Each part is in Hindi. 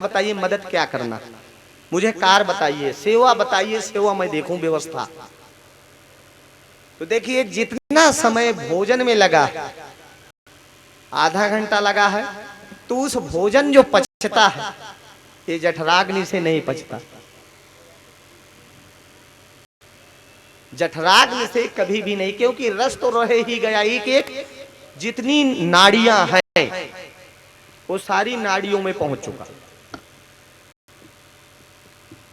बताइए मदद क्या करना, मुझे कार बताइए, सेवा बताइए, सेवा मैं देखूं व्यवस्था। तो देखिए जितना समय भोजन में लगा, आधा घंटा लगा है, तो उस भोजन जो पचता है ये जठराग्नि से नहीं पचता। जठराग्नि से कभी भी नहीं, क्योंकि रस तो रहे ही गया। एक एक जितनी नाड़ियां हैं वो सारी नाड़ियों में पहुंच चुका।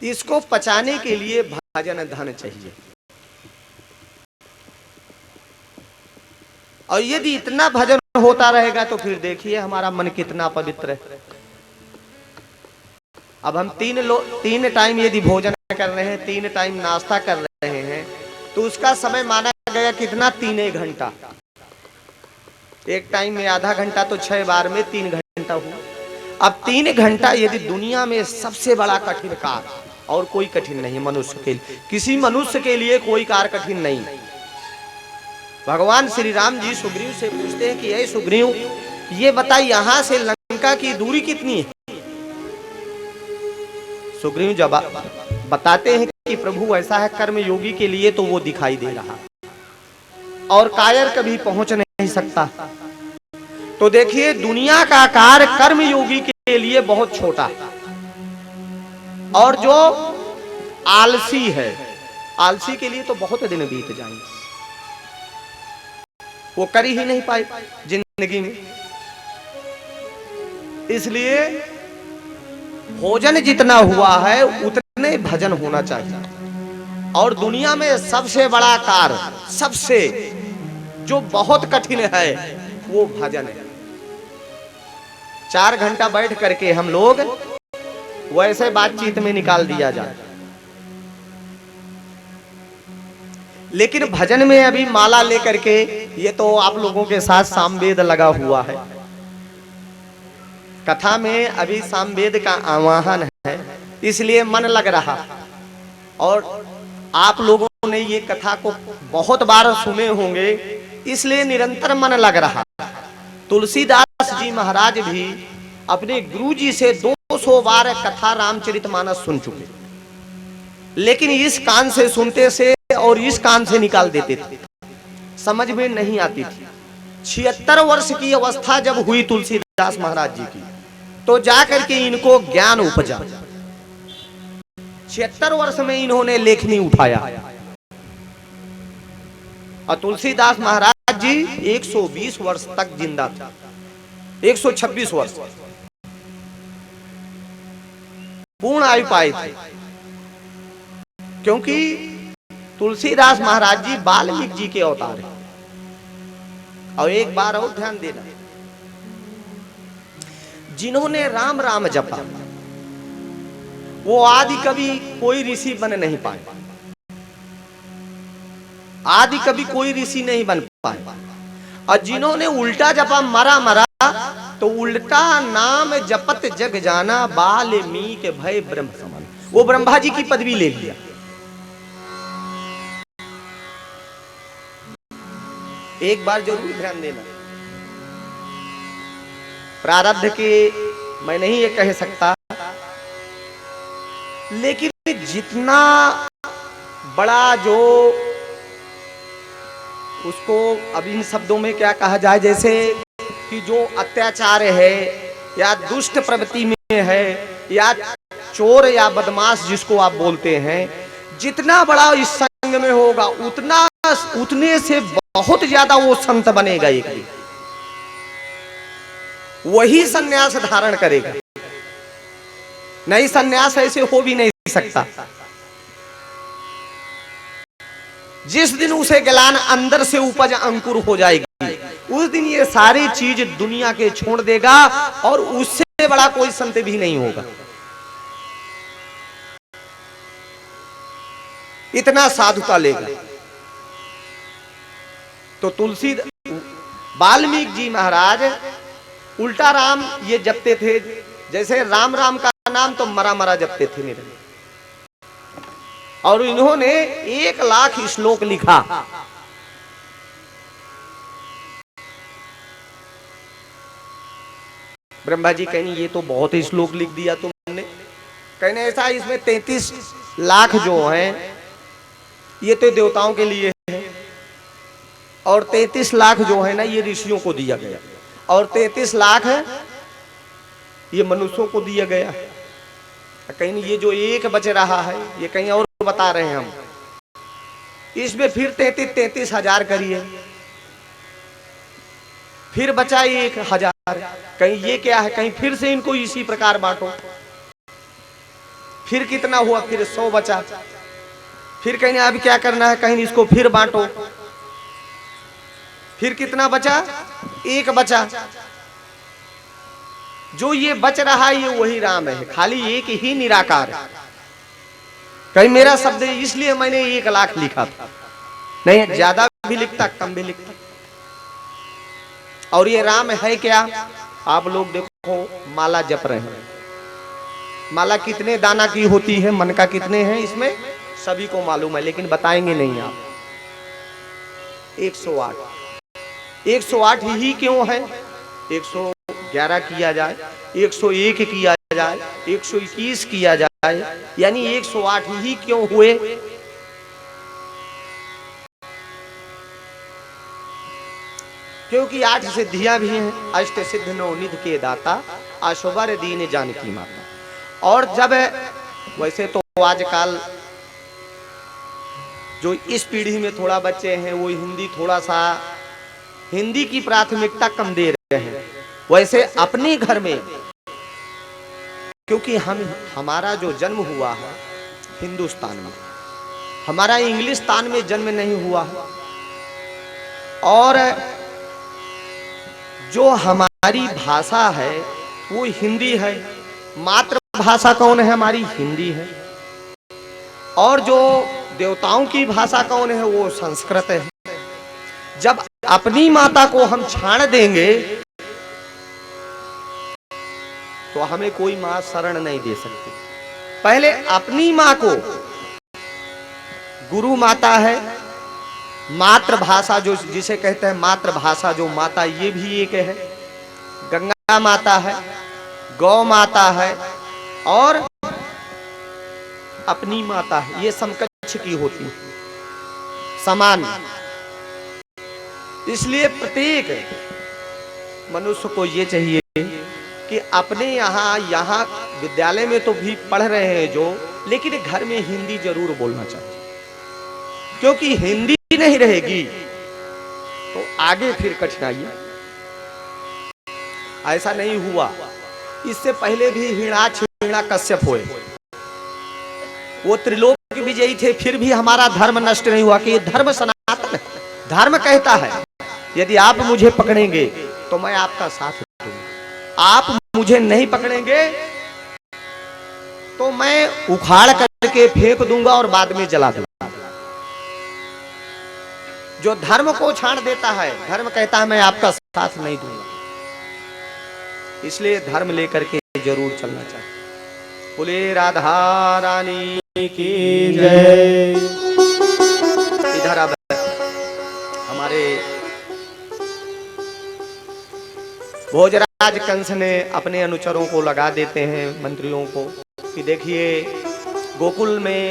इसको पचाने के लिए भजन धन चाहिए। और यदि इतना भजन होता रहेगा तो फिर देखिए हमारा मन कितना पवित्र है। अब हम तीन टाइम यदि भोजन कर रहे हैं, 3 टाइम नाश्ता कर रहे हैं, तो उसका समय माना गया कितना, 3 घंटा। एक टाइम में आधा घंटा, तो 6 बार में 3 घंटा हुआ। अब 3 घंटा यदि दुनिया में सबसे बड़ा कठिन कार्य और कोई कठिन नहीं मनुष्य के लिए, किसी मनुष्य के लिए कोई कार्य कठिन नहीं। भगवान श्री राम जी सुग्रीव से पूछते हैं कि ये सुग्रीव, ये बता यहां से लंका की दूरी कितनी है। सुग्रीव जवाब बताते हैं कि प्रभु ऐसा है, कर्म योगी के लिए तो वो दिखाई दे रहा और कायर कभी पहुंच नहीं सकता। तो देखिए दुनिया का कार्य कर्म योगी के लिए बहुत छोटा है, और जो आलसी है, आलसी के लिए तो बहुत दिन बीत जाएंगे, वो कर ही नहीं पाए जिंदगी में। इसलिए भोजन जितना हुआ है उतने भजन होना चाहिए। और दुनिया में सबसे बड़ा कार्य, सबसे जो बहुत कठिन है वो भजन है। 4 घंटा बैठ करके हम लोग वैसे बातचीत में निकाल दिया जाए, लेकिन भजन में अभी माला लेकर के, ये तो आप लोगों के साथ सामवेद लगा हुआ है, कथा में अभी सामवेद का आवाहन है, इसलिए मन लग रहा। और आप लोगों ने ये कथा को बहुत बार सुने होंगे, इसलिए निरंतर मन लग रहा। तुलसीदास जी महाराज भी अपने गुरु जी से 200 बार कथा रामचरितमानस सुन चुके, लेकिन इस कान से सुनते से और इस कान से निकाल देते थे, समझ में नहीं आती थी। 76 वर्ष की अवस्था जब हुई तुलसीदास महाराज जी की, तो जाकर के इनको ज्ञान उपजा। 76 वर्ष में इन्होंने लेखनी उठाया। और तुलसीदास महाराज जी 120 वर्ष तक जिंदा थे, 126 वर्ष पूर्ण आयु पाए थे, क्योंकि तुलसीदास महाराज जी वाल्मीकि जी के अवतार हैं। और एक बार और ध्यान देना, जिन्होंने राम राम जपा वो आदि कभी कोई ऋषि बन नहीं पाए, आदि कभी कोई ऋषि नहीं बन पाए। और जिन्होंने उल्टा जपा मरा मरा, तो उल्टा नाम जपत जग जाना, वाल्मीकि भय ब्रह्म समान, वो ब्रह्मा जी की पदवी ले लिया। एक बार जरूर ध्यान देना, प्रारब्ध के मैं नहीं ये कह सकता, लेकिन जितना बड़ा जो उसको अब इन शब्दों में क्या कहा जाए, जैसे कि जो अत्याचार है या दुष्ट प्रवृत्ति में है या चोर या बदमाश जिसको आप बोलते हैं, जितना बड़ा इस संग में होगा उतने से बहुत ज्यादा वो संत बनेगा। एक दिन वही सन्यास धारण करेगा, नहीं सन्यास ऐसे हो भी नहीं सकता। जिस दिन उसे गलान अंदर से उपज अंकुर हो जाएगी, उस दिन ये सारी चीज दुनिया के छोड़ देगा और उससे बड़ा कोई संत भी नहीं होगा। इतना साधुता लेगा। तो तुलसी वाल्मीकि जी महाराज उल्टा राम ये जपते थे, जैसे राम राम का नाम तो मरा मरा जपते थे मेरे। और इन्होंने 1 लाख श्लोक लिखा। ब्रह्मा जी कहेंगे ये तो बहुत ही श्लोक लिख दिया तुम। ने, कहने ऐसा इसमें 33 लाख जो हैं ये तो देवताओं के लिए है, और 33 लाख जो है ना ये ऋषियों को दिया गया, और 33 लाख है ये मनुष्यों को दिया गया। कहीं ये जो एक बच रहा है ये कहीं और बता रहे हैं हम, इसमें फिर 33 हजार करिए, फिर बचा 1000, कहीं ये क्या है, कहीं फिर से इनको इसी प्रकार बांटो, फिर कितना हुआ, फिर 100 बचा, फिर कहीं अब क्या करना है, कहीं इसको फिर बांटो, फिर कितना बचा, 1 बचा। जो ये बच रहा है ये वही राम है, खाली एक ही निराकार है। कहीं मेरा शब्द है इसलिए मैंने 1 लाख लिखा था, नहीं ज्यादा भी लिखता कम भी लिखता। और ये राम है क्या, आप लोग देखो माला जप रहे हैं, माला कितने दाना की होती है, मन का कितने हैं इसमें सभी को मालूम है, लेकिन बताएंगे नहीं आप। 108 108 ही क्यों है, 111 किया जाए, 101 किया जाए, 121 किया जाए, यानी 108 ही क्यों हुए। क्योंकि 8 सिद्धियां भी हैं, अष्ट सिद्ध नवनिधि के दाता, आशुबर दीन जानकी माता। और जब वैसे तो आजकल जो इस पीढ़ी में थोड़ा बच्चे हैं वो हिंदी की प्राथमिकता कम दे रहे हैं। वैसे अपने घर में, क्योंकि हमारा जो जन्म हुआ है हिंदुस्तान में, हमारा इंग्लिस्तान में जन्म नहीं हुआ है, और जो हमारी भाषा है वो हिंदी है, मातृभाषा कौन है हमारी, हिंदी है, और जो देवताओं की भाषा कौन है वो संस्कृत है। जब अपनी माता को हम छाड़ देंगे तो हमें कोई मां शरण नहीं दे सकती। पहले अपनी मां को, गुरु माता है, मातृभाषा जो जिसे कहते हैं मातृभाषा, जो माता ये भी एक है, गंगा माता है, गौ माता है, और अपनी माता है, ये समकक्ष की होती है, समान। इसलिए प्रत्येक मनुष्य को ये चाहिए कि अपने यहाँ विद्यालय में तो भी पढ़ रहे हैं जो, लेकिन घर में हिंदी जरूर बोलना चाहिए, क्योंकि हिंदी नहीं रहेगी तो आगे फिर कठिनाई। ऐसा नहीं हुआ, इससे पहले भी हिरण्यकश्यप कश्यप हुए, वो त्रिलोक विजयी थे, फिर भी हमारा धर्म नष्ट नहीं हुआ। कि ये धर्म सनातन है, धर्म कहता है यदि आप मुझे पकड़ेंगे तो मैं आपका साथ दूंगा, आप मुझे नहीं पकड़ेंगे तो मैं उखाड़ करके फेंक दूंगा और बाद में जला दूंगा। जो धर्म को छाड़ देता है, धर्म कहता है मैं आपका साथ नहीं दूंगा। इसलिए धर्म लेकर के जरूर चलना चाहिए। बोले राधा रानी की जय। इधर अब हमारे भोजराज कंस ने अपने अनुचरों को लगा देते हैं, मंत्रियों को, कि देखिए गोकुल में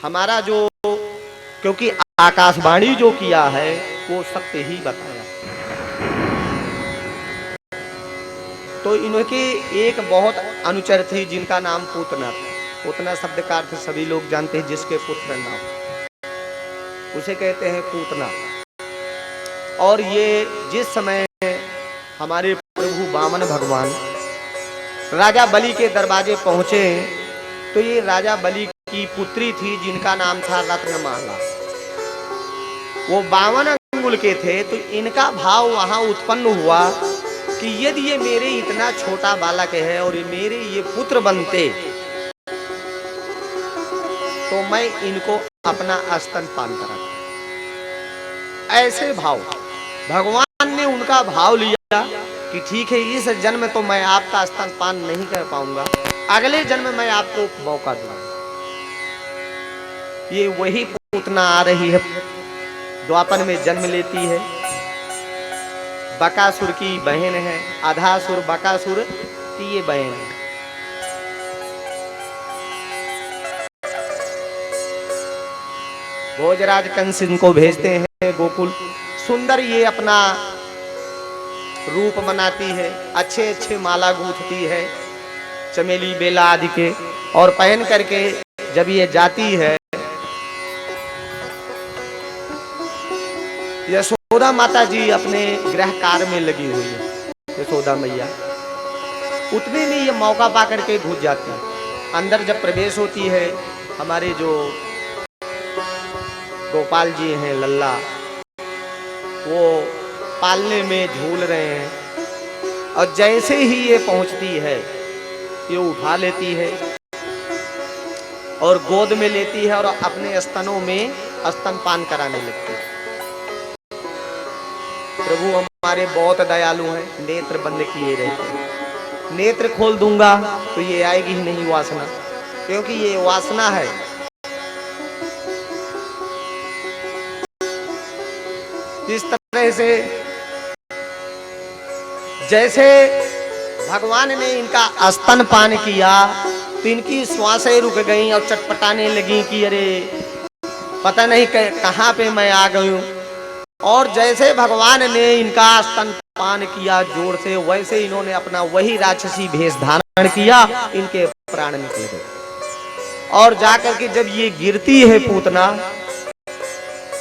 हमारा जो, क्योंकि आकाशवाणी जो किया है वो सत्य ही बताया। तो इनके एक बहुत अनुचर थे जिनका नाम पूतना था। पूतना शब्द का अर्थ सभी लोग जानते हैं, जिसके पुत्र ना हो उसे कहते हैं पूतना। और ये जिस समय हमारे प्रभु वामन भगवान राजा बलि के दरवाजे पहुंचे, तो ये राजा बलि की पुत्री थी जिनका नाम था रत्नमाला। वो 52 अंगुल के थे। तो इनका भाव वहां उत्पन्न हुआ कि यदि ये मेरे इतना छोटा बालक है और ये मेरे ये पुत्र बनते तो मैं इनको अपना स्तनपान कराता। ऐसे भाव भगवान ने उनका भाव लिया कि ठीक है, इस जन्म तो मैं आपका स्तनपान नहीं कर पाऊंगा, अगले जन्म में आपको मौका दूंगा। ये वही पूतना आ रही है, द्वापर में जन्म लेती है, बकासुर की बहन है, अधासुर बकासुर की ये बहन है। भोजराज कंस इनको भेजते हैं गोकुल। सुंदर ये अपना रूप बनाती है, अच्छे अच्छे माला गूंथती है चमेली बेला आदि के, और पहन करके जब ये जाती है, यशोदा माता जी अपने गृह कार्य में लगी हुई है। यशोदा मैया उतने में ये मौका पा करके घुस जाती है। अंदर जब प्रवेश होती है, हमारे जो गोपाल जी हैं लल्ला, वो पालने में झूल रहे हैं, और जैसे ही ये पहुंचती है, ये उठा लेती है और गोद में लेती है और अपने स्तनों में स्तनपान कराने लगती है। प्रभु हमारे बहुत दयालु हैं, नेत्र बंद किए रहते हैं। नेत्र खोल दूंगा तो ये आएगी ही नहीं वासना, क्योंकि ये वासना है। इस तरह से जैसे भगवान ने इनका स्तनपान किया तो इनकी श्वासें रुक गईं और चटपटाने लगी कि अरे पता नहीं कहां पे मैं आ गई हूं। और जैसे भगवान ने इनका स्तनपान किया जोर से, वैसे इन्होंने अपना वही राक्षसी भेष धारण किया, इनके प्राण निकल गए। और जाकर के जब ये गिरती है पूतना,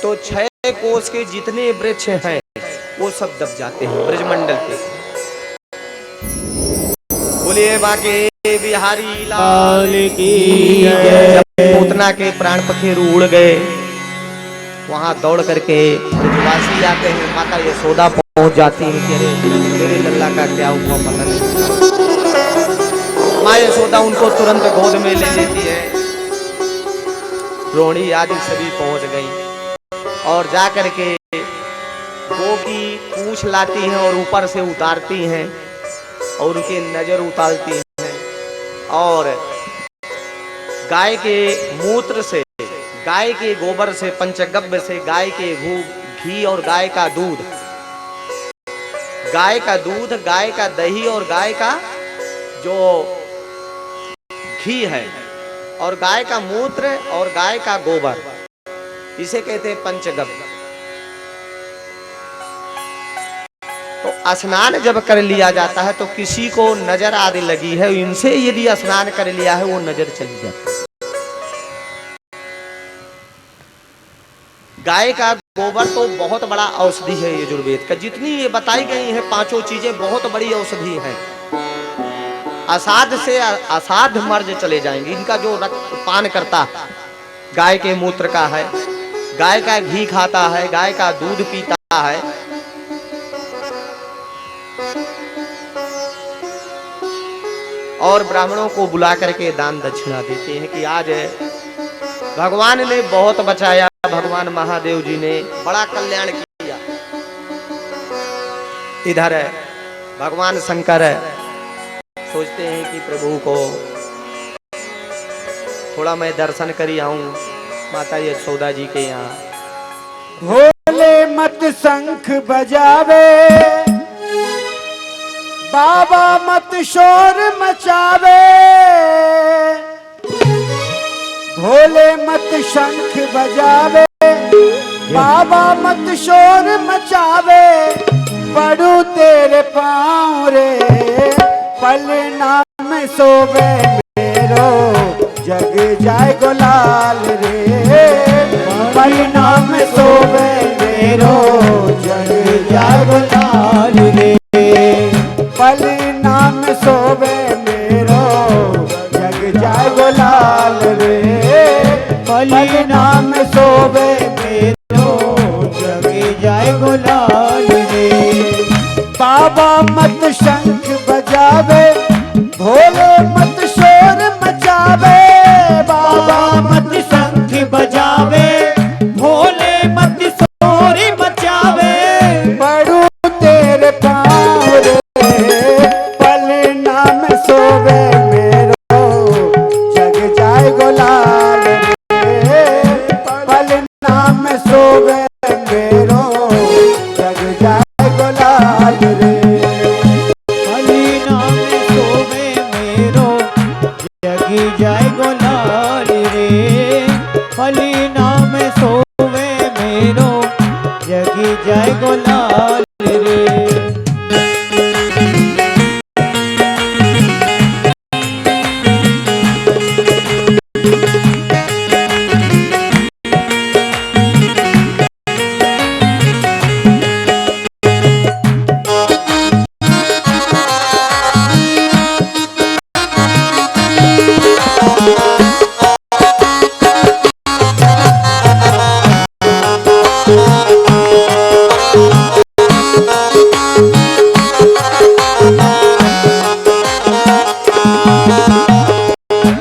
तो 6 कोस के जितने वृक्ष हैं वो सब दब जाते हैं ब्रजमंडल के। बोलिए बाके बिहारी लाल की जय। जब पूतना के प्राण पखेरु उड़ गए, वहां दौड़ करके ब्रजवासी आते हैं, माता यशोदा पहुंच जाती है कि अरे मेरे लल्ला का क्या हुआ पता नहीं। माँ यशोदा उनको तुरंत गोद में ले लेती है। रोहिणी आदि सभी पहुंच गई और जाकर के गो की पूंछ लाती हैं और ऊपर से उतारती हैं और उनके नजर उतारती हैं, और गाय के मूत्र से, गाय के गोबर से, पंचगव्य से, गाय के घी और गाय का दूध, गाय का दूध, गाय का दही और गाय का जो घी है, और गाय का मूत्र और गाय का गोबर, इसे कहते हैं पंचगव्य। तो स्नान जब कर लिया जाता है तो किसी को नजर आने लगी है, इनसे यदि स्नान कर लिया है वो नजर चली जाती है। गाय का गोबर तो बहुत बड़ा औषधि है यजुर्वेद का। जितनी ये बताई गई है 5 चीजें बहुत बड़ी औषधि हैं। असाध से असाध मर्ज चले जाएंगे। इनका जो रक्त पान करता है, गाय के मूत्र का है, गाय का घी खाता है, गाय का दूध पीता है, और ब्राह्मणों को बुला करके दान दक्षिणा देते हैं कि आज भगवान ने बहुत बचाया, भगवान महादेव जी ने बड़ा कल्याण किया। इधर भगवान शंकर सोचते हैं कि प्रभु को थोड़ा मैं दर्शन कर आऊं माता यशोदा जी के यहाँ। भोले मत शंख बजावे, बाबा मत शोर मचावे। भोले मत शंख बजावे, बाबा मत शोर मचावे। पड़ू तेरे पाँव रे, पलना में सोवे मेरो, जग जाए गुलाल रे। पलना में सोवे मेरो, जग जाए गुलाल रे। पलना में सोवे मेरो, जग जाए गुलाल रे। पलना में सोवे मेरो, जग जाए गुलाल रे। बाबा मत शंख बजावे, भोले मत शोर मचावे। बाबा मत शंख बजावे, भोले मत शोर मचावे। पड़ू तेरे पाँव रे, पलना में सोवे मेरो, जग जाए गुलाल रे। पलना में सोवे मेरो, जग जाए गुलाल रे। पलना में सोवे मेरो, जग जाए गुलाल रे। पलना में सो जगी जाए गुलाल रे।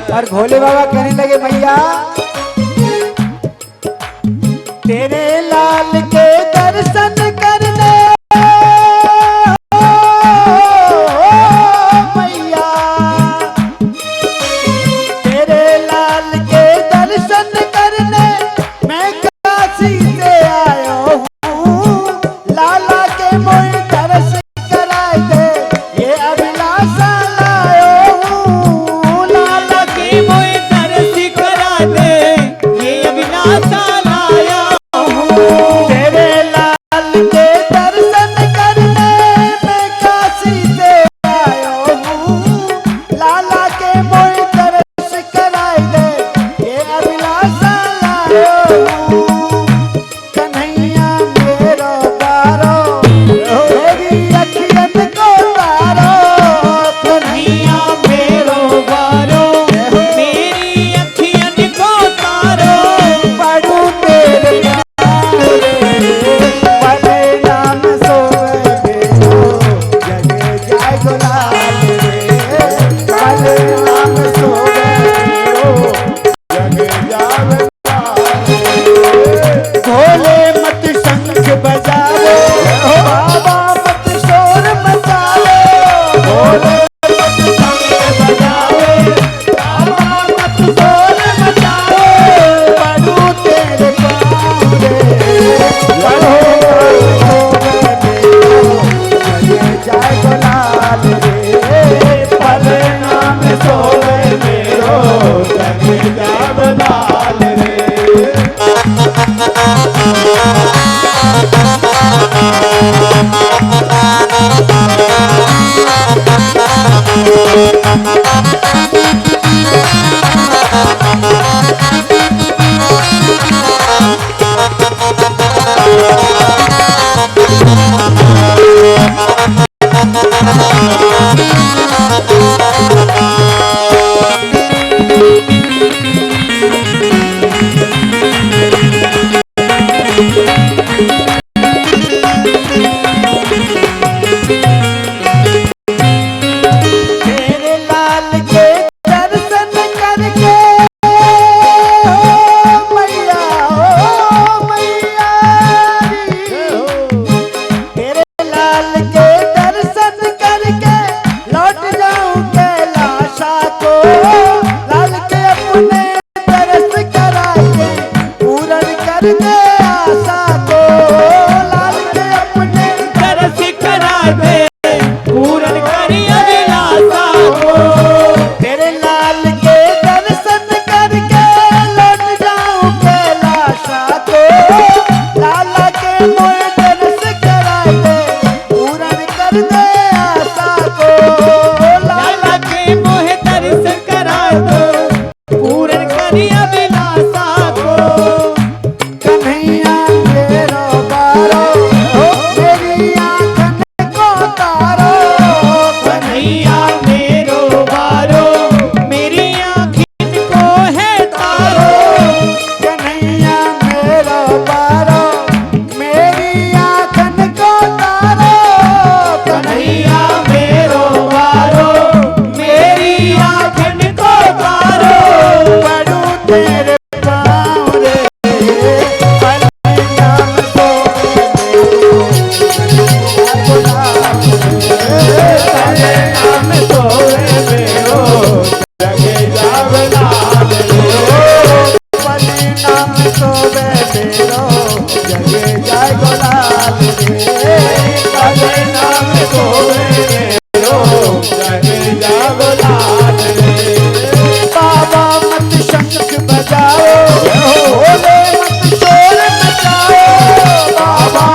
और भोले बाबा कहने लगे मैया तेरे लाल के दर्शन करने मैया तेरे लाल के दर्शन करने मैं काशी से आया हूँ। लाला के मोह दर्श कराए दे ये अभिलाषा लायो हूँ। लाला के मोह दर्श करा दे ये अभिलाषा लाया हूँ। तेरे लाल के दर्शन करने मैं काशी से आया हूँ। लाला के मोह दर्श कराए दे ये अभिलाषा लायो हूँ। कन्हैया मेरो बारो मेरी अखियन को तारो। कन्हैया मेरो बारो मेरी अखियन को तारो। पढ़ू तेरे पढ़े नाम सोए मेरो जगे जाए गुलाल रे। पढ़े नाम सोए मेरो जगे जाए गुलाल रे। भोले मत शंख बजाओ बाबा मत शोर मचाओ। भोले मत शंख बजाओ बाबा मत शोर मचाओ। पढ़ू तेरे पाँव रे पढ़ो जगे जाए गुलाल रे। पढ़े नाम सोए मेरो जगे जाए गुलाल रे। तेरे लाल के दर्शन करके मैया मैया तेरे लाल के दर्शन करके लौट जाऊं कैलाशा को। लाल के अपने दर्श कराए पूरन कर दे आशा को। लाल के अपने दर्श करा दे पूरन करी अभिलाषा को। तेरे लाल के दर्शन करके लौट जाऊं कैलाशा को। लाला के मोह दर्श कराए दे पूरन कर दे आशा को। लाला के मोह दर्श करा दो पूरन करी अभिलाषा को। कन्हैया मेरो बारो मेरी आँखन को तारो। कन्हैया मेरो बारो मेरी आँखिन को है तारो। कन्हैया मेरो बारो मेरी आँखन को तारो। कन्हैया मेरो बारो मेरी आँखन को तारो। पढ़ू तेरे पाँव रे पढ़े नाम सोए मेरो जगे जाए गुलाल रे। पढ़े नाम सोए मेरो जगे जाए गुलाल रे। पढ़े नाम सोए मेरो जगे जाए गुलाल रे। बाबा मत शंख बजाओ भोले मत शोर मचाओ। बाबा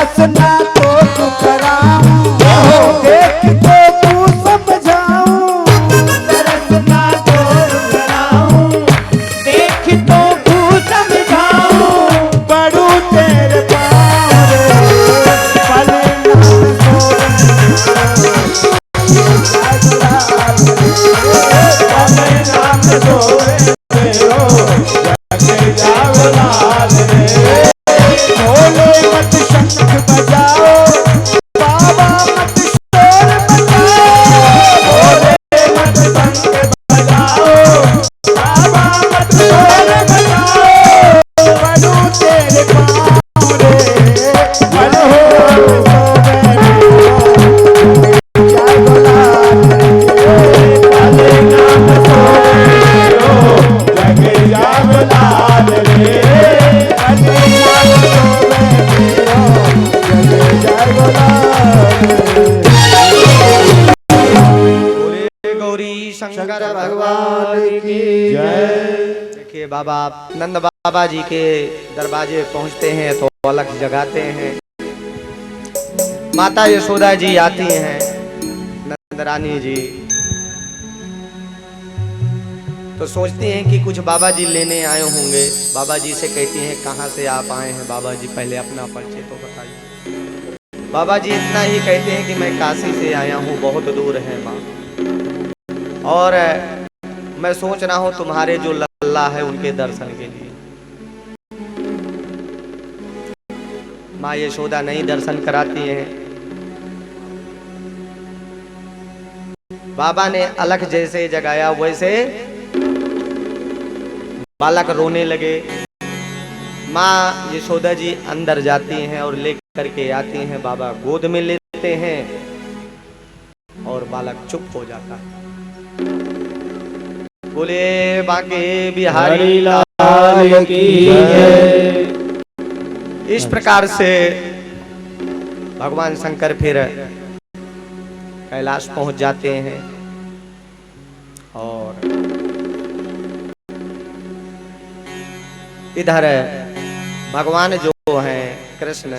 रसना तो तू कराऊं, देख तो तू समझाऊं, रसना तो कराऊं, देख तो तू समझाऊं, पड़ू तेरे पाँव रे, पले नाम सोए तेरो जगे जावे लाल रे, ढोले मत शंख बजाओ, बाबा मत शोर मचाओ, ढोले मत शंख बजाओ, बाबा मत शोर मचाओ, पड़ू तेरे पाँव रे, भले हो सोवे जय गुलाल रे, भले नाम सोवे जगे जावे लाल रे, भले नाम सोवे जगे जय गुलाल रे। बोले गौरी शंकर भगवान की जय। देखिए बाबा नंद बाबा जी के दरवाजे पहुंचते हैं तो अलग जगाते हैं। माता यशोदा जी आती हैं, नंद रानी जी तो सोचती हैं कि कुछ बाबा जी लेने आए होंगे। बाबा जी से कहती हैं कहाँ से आप आए हैं बाबा जी, पहले अपना परिचय तो बताइए। बाबा जी इतना ही कहते हैं कि मैं काशी से आया हूँ, बहुत दूर है माँ, और मैं सोच रहा हूँ तुम्हारे जो लल्ला है उनके दर्शन के लिए। माँ यशोदा नहीं दर्शन कराती हैं। बाबा ने अलख जैसे जगाया वैसे बालक रोने लगे। माँ यशोदा जी अंदर जाती हैं और लेकर के आती हैं, बाबा गोद में लेते हैं और बालक चुप हो जाता है। बोले बाके बिहारी लाल की जय। इस प्रकार से भगवान शंकर फिर कैलाश पहुंच जाते हैं और इधर भगवान जो हैं कृष्ण,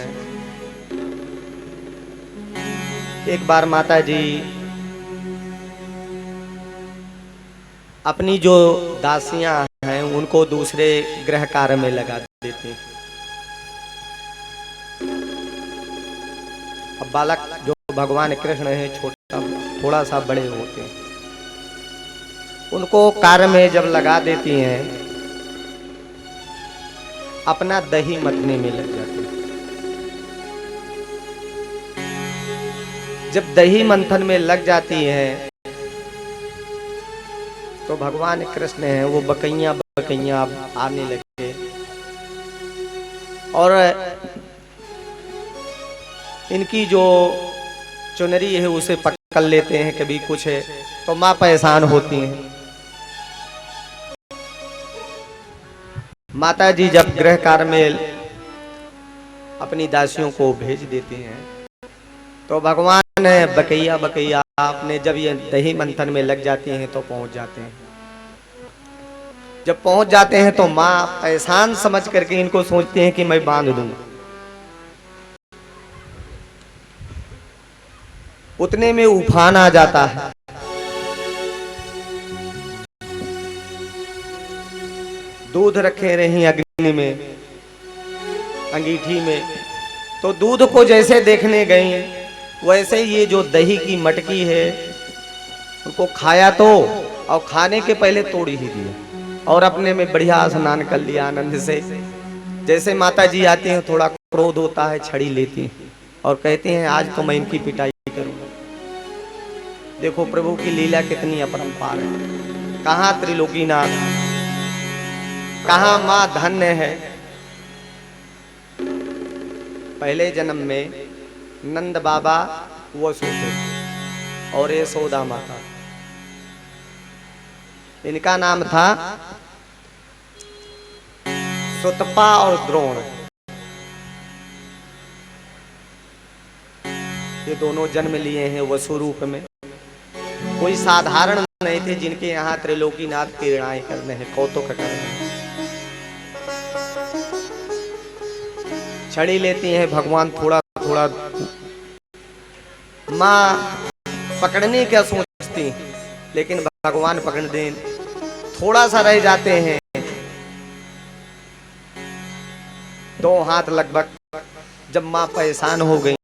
एक बार माता जी अपनी जो दासियां हैं उनको दूसरे गृह कार्य में लगा देती। अब बालक जो भगवान कृष्ण है छोटा थोड़ा सा बड़े होते हैं, उनको कार्य में जब लगा देती हैं अपना दही मथने में लग जाते हैं। जब दही मंथन में लग जाती हैं तो भगवान कृष्ण हैं वो बकैया बकैया आने लगे और इनकी जो चुनरी है उसे पकड़ लेते हैं, कभी कुछ है तो माँ परेशान होती हैं। माता जी जब गृह कार्य में अपनी दासियों को भेज देती हैं तो भगवान बकैया बकैया आपने जब ये दही मंथन में लग जाती हैं तो पहुंच जाते हैं। जब पहुंच जाते हैं तो माँ परेशान समझ करके इनको सोचते हैं कि मैं बांध दूं। उतने में उफान आ जाता है। दूध रखे रही अग्नि में अंगीठी में, तो दूध को जैसे देखने गई वैसे ये जो दही की मटकी है उनको खाया तो, और खाने के पहले तोड़ ही दिया और अपने में बढ़िया स्नान कर लिया आनंद से। जैसे माता जी आती हैं थोड़ा क्रोध होता है, छड़ी लेती हैं और कहती हैं आज तो मैं इनकी पिटाई करूंगा। देखो प्रभु की लीला कितनी अपरंपार है। कहाँ त्रिलोकीनाथ, कहाँ माँ धन्य है। पहले जन्म में नंद बाबा वसु थे और यशोदा माता, इनका नाम था सुतपा और द्रोण। ये दोनों जन्म लिए हैं वसु रूप में। कोई साधारण नहीं थे जिनके यहाँ त्रिलोकीनाथ क्रीड़ाएं करने हैं, कौतुक करने हैं। छड़ी लेती हैं भगवान थोड़ा थोड़ा, माँ पकड़ने क्या सोचती, लेकिन भगवान पकड़ दें, थोड़ा सा रह जाते हैं, 2 हाथ लगभग। जब माँ परेशान हो गई,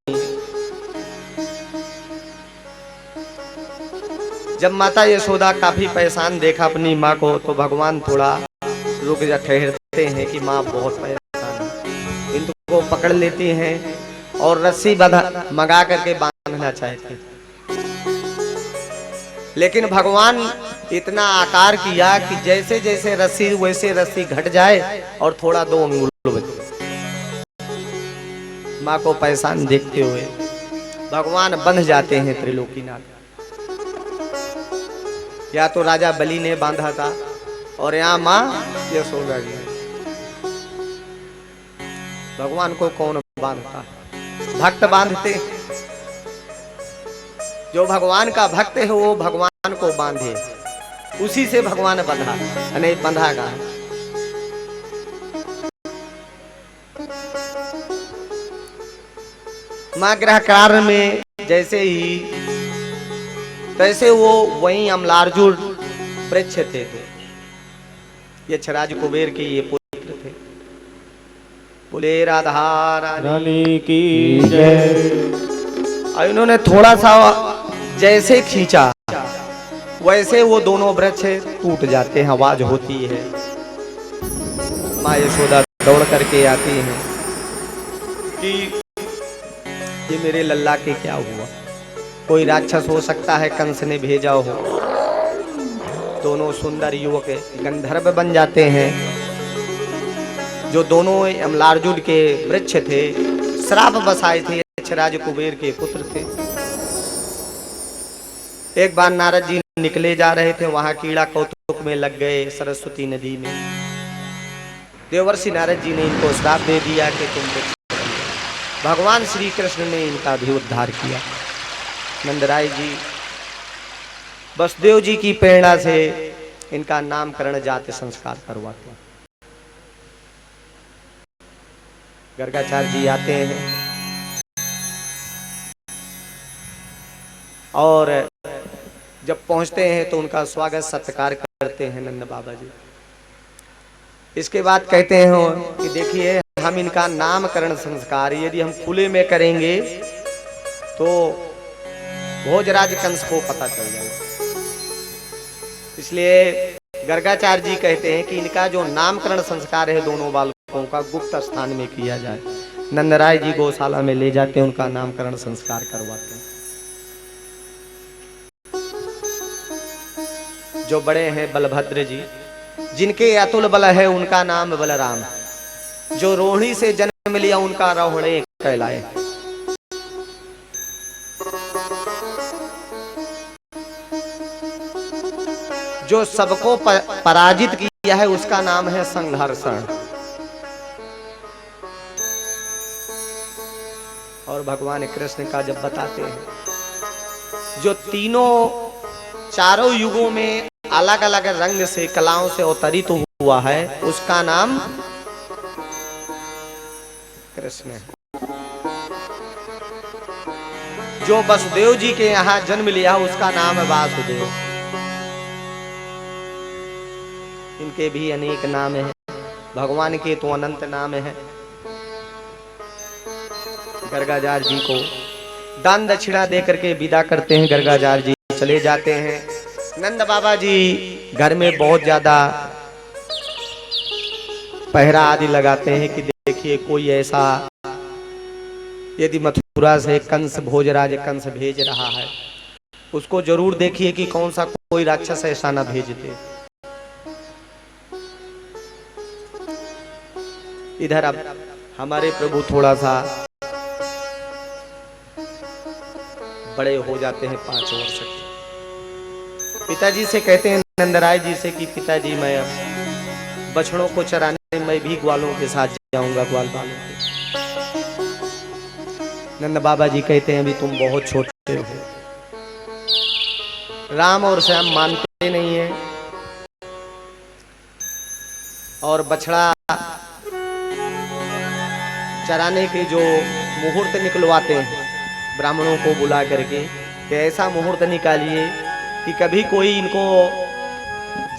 जब माता यशोदा काफी परेशान देखा अपनी माँ को, तो भगवान थोड़ा रुक जा, ठहरते हैं कि माँ बहुत परेशान है। किंतु वो पकड़ लेती हैं और रस्सी बंधा मंगा करके बांधना चाहते, लेकिन भगवान इतना आकार किया कि जैसे जैसे रस्सी वैसे रस्सी घट जाए और थोड़ा 2 अंगुल बचे। माँ को परेशान देखते हुए भगवान बंध जाते हैं त्रिलोकीनाथ। या तो राजा बलि ने बांधा था और यहाँ माँ यशोदा जी। भगवान को कौन बांधता? भक्त बांधते। जो भगवान का भक्त है वो भगवान को बांधे, उसी से भगवान बंधा, नहीं बंधा का। माँ ग्रह कार्य में जैसे ही तैसे वो वहीं अमलार्जुन वृक्ष थे, यक्षराज कुबेर के ये पुत्र थे। बोले राधा रानी की जय। और इन्होंने थोड़ा सा जैसे खींचा वैसे वो दोनों वृक्ष टूट जाते हैं, आवाज होती है। माँ यशोदा दौड़ करके आती हैं कि ये मेरे लल्ला के क्या हुआ, कोई राक्षस हो सकता है कंस ने भेजा हो। दोनों सुंदर युवक गंधर्व बन जाते हैं, जो दोनों अमलार्जुन के वृक्ष थे, श्राप बसाए थे, यक्षराज कुबेर के पुत्र थे। एक बार नारद जी निकले जा रहे थे, वहां कीड़ा कौतुक में लग गए सरस्वती नदी में। देवर्षि नारद जी ने इनको श्राप दे दिया कि तुम, भगवान श्री कृष्ण ने इनका भी उद्धार किया। नंदराय जी वसुदेव जी की प्रेरणा से इनका नामकरण जाति संस्कार करवाते हैं। गर्गाचार्य जी आते हैं और जब पहुंचते हैं तो उनका स्वागत सत्कार करते हैं नंद बाबा जी। इसके बाद कहते हैं कि देखिए हम इनका नामकरण संस्कार यदि हम खुले में करेंगे तो भोजराज कंस को पता चल जाएगा, इसलिए गर्गाचार्य जी कहते हैं कि इनका जो नामकरण संस्कार है दोनों बालकों का गुप्त स्थान में किया जाए। नंदराय जी गौशाला में ले जाते हैं, उनका नामकरण संस्कार करवाते हैं। जो बड़े हैं बलभद्र जी, जिनके अतुल बल है उनका नाम बलराम, जो रोहिणी से जन्म लिया उनका रोहिणी कहलाए। जो सबको पराजित किया है उसका नाम है संघर्षण। और भगवान कृष्ण का जब बताते हैं, जो चारों युगों में अलग अलग रंग से कलाओं से अवतरित हुआ है उसका नाम कृष्ण है। जो वसुदेव जी के यहाँ जन्म लिया उसका नाम है वासुदेव। इनके भी अनेक नाम हैं, भगवान के तो अनंत नाम है। गर्गाचार्य जी को दान दक्षिणा दे करके विदा करते हैं, गर्गाचार्य जी चले जाते हैं। नंद बाबा जी घर में बहुत ज्यादा पहरा आदि लगाते हैं कि देखिए कोई ऐसा यदि मथुरा से कंस भोजराज कंस भेज रहा है उसको जरूर देखिए कि कौन सा कोई राक्षस ऐसा ना भेज दे। इधर अब हमारे प्रभु थोड़ा सा बड़े हो जाते हैं 5 वर्ष के। पिताजी से कहते हैं नंदराय जी से कि पिताजी मैं अब बछड़ों को चराने मैं भी ग्वालों के साथ जाऊंगा, ग्वाल बालों के। नंद बाबा जी कहते हैं अभी तुम बहुत छोटे हो, राम और श्याम मानते नहीं है और बछड़ा चराने के जो मुहूर्त निकलवाते हैं ब्राह्मणों को बुला करके कि ऐसा मुहूर्त निकालिए कि कभी कोई इनको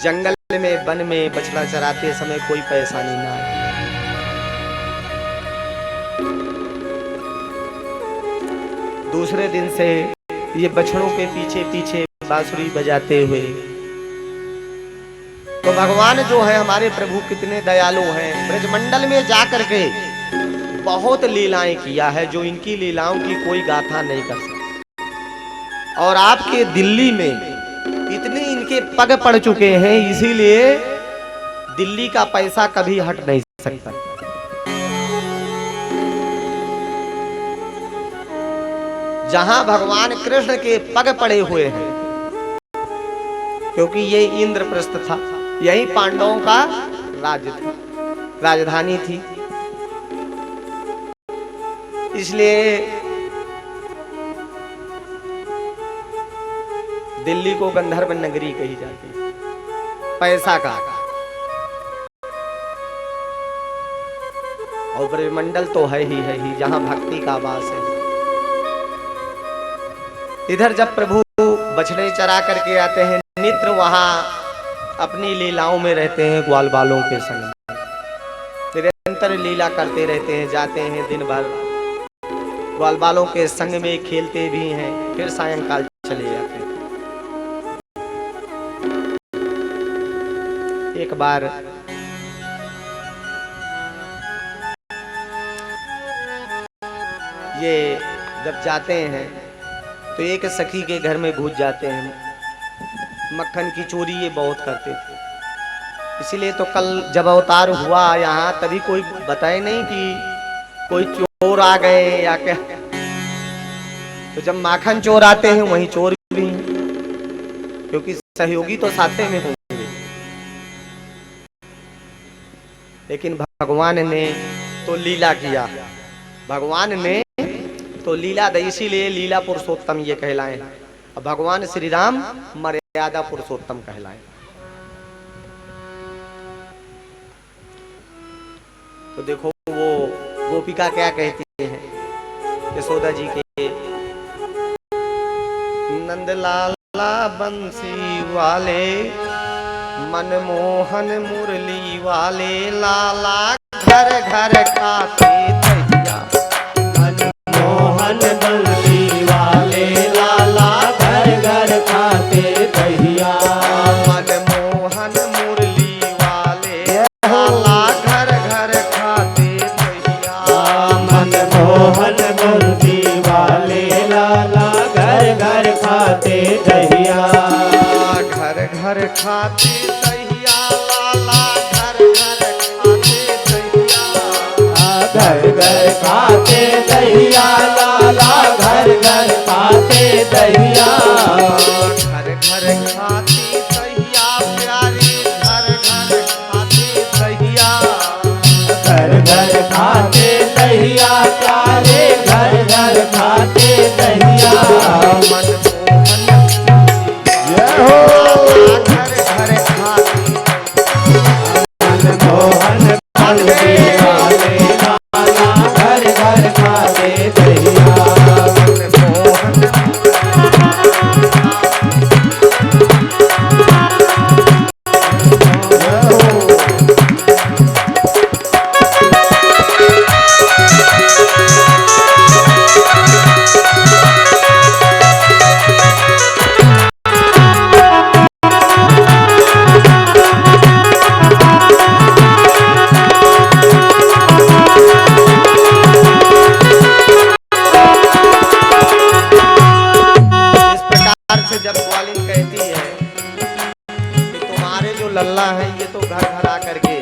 जंगल में वन में बछड़ा चराते समय कोई परेशानी ना आए। दूसरे दिन से ये बछड़ों के पीछे पीछे बांसुरी बजाते हुए, तो भगवान जो है हमारे प्रभु कितने दयालु हैं, ब्रजमंडल में जाकर के बहुत लीलाएं किया है जो इनकी लीलाओं की कोई गाथा नहीं कर सकता। और आपके दिल्ली में इतने इनके पग पड़ चुके हैं, इसीलिए दिल्ली का पैसा कभी हट नहीं सकता। जहां भगवान कृष्ण के पग पड़े हुए हैं, क्योंकि ये इंद्रप्रस्थ था, यही पांडवों का राज्य था, राजधानी थी, इसलिए दिल्ली को गंधर्व नगरी कही जाती है, पैसा का। और ब्रह्मंडल तो है ही जहां भक्ति का वास है। इधर जब प्रभु बछड़े चरा करके आते हैं, नित्र वहां अपनी लीलाओं में रहते हैं, ग्वाल बालों के संग निरंतर लीला करते रहते हैं, जाते हैं दिन भर ग्वाल बालों के संग में खेलते भी हैं, फिर सायंकाल चले जाते हैं। एक बार ये जब जाते हैं तो एक सखी के घर में घुस जाते हैं। मक्खन की चोरी ये बहुत करते थे, इसीलिए तो कल जब अवतार हुआ यहाँ, तभी कोई बताए नहीं कि कोई चोर आ गए या क्या। तो जब माखन चोर आते हैं वहीं चोर भी हैं, क्योंकि सहयोगी तो साथे में होंगे। लेकिन भगवान ने तो लीला किया, भगवान ने तो लीला दी, इसीलिए लीला पुरुषोत्तम ये कहलाए। अब भगवान श्री राम मर्यादा पुरुषोत्तम कहलाए। तो देखो वो गोपिका क्या कहती हैं यशोदा जी के, नंदलाला बंसी वाले मनमोहन मुरली वाले, लाला घर घर खाते दहिया, मनमोहन बंसी वाले लाला घर घर खाते दहिया, मनमोहन मुरली वाले लाला घर घर खाते दहिया, मनमोहन बंसी वाले लाला घर घर खाते दहिया, घर घर खाते दहिया, लाला घर घर खाते दहिया, घर घर खाते दहिया, लाला घर घर खाते दहिया, घर घर खाते दहिया प्यारे, घर घर खाते दहिया, घर घर खाते दहिया प्यारे, घर घर खाते दहिया, मनमोहन जय हो घर घर खाते, मनमोहन बंसी वाले लाला घर घर खाते दहिया, जब ग्वालिन कहती है कि तुम्हारे जो लल्ला है ये तो घर घर आकर के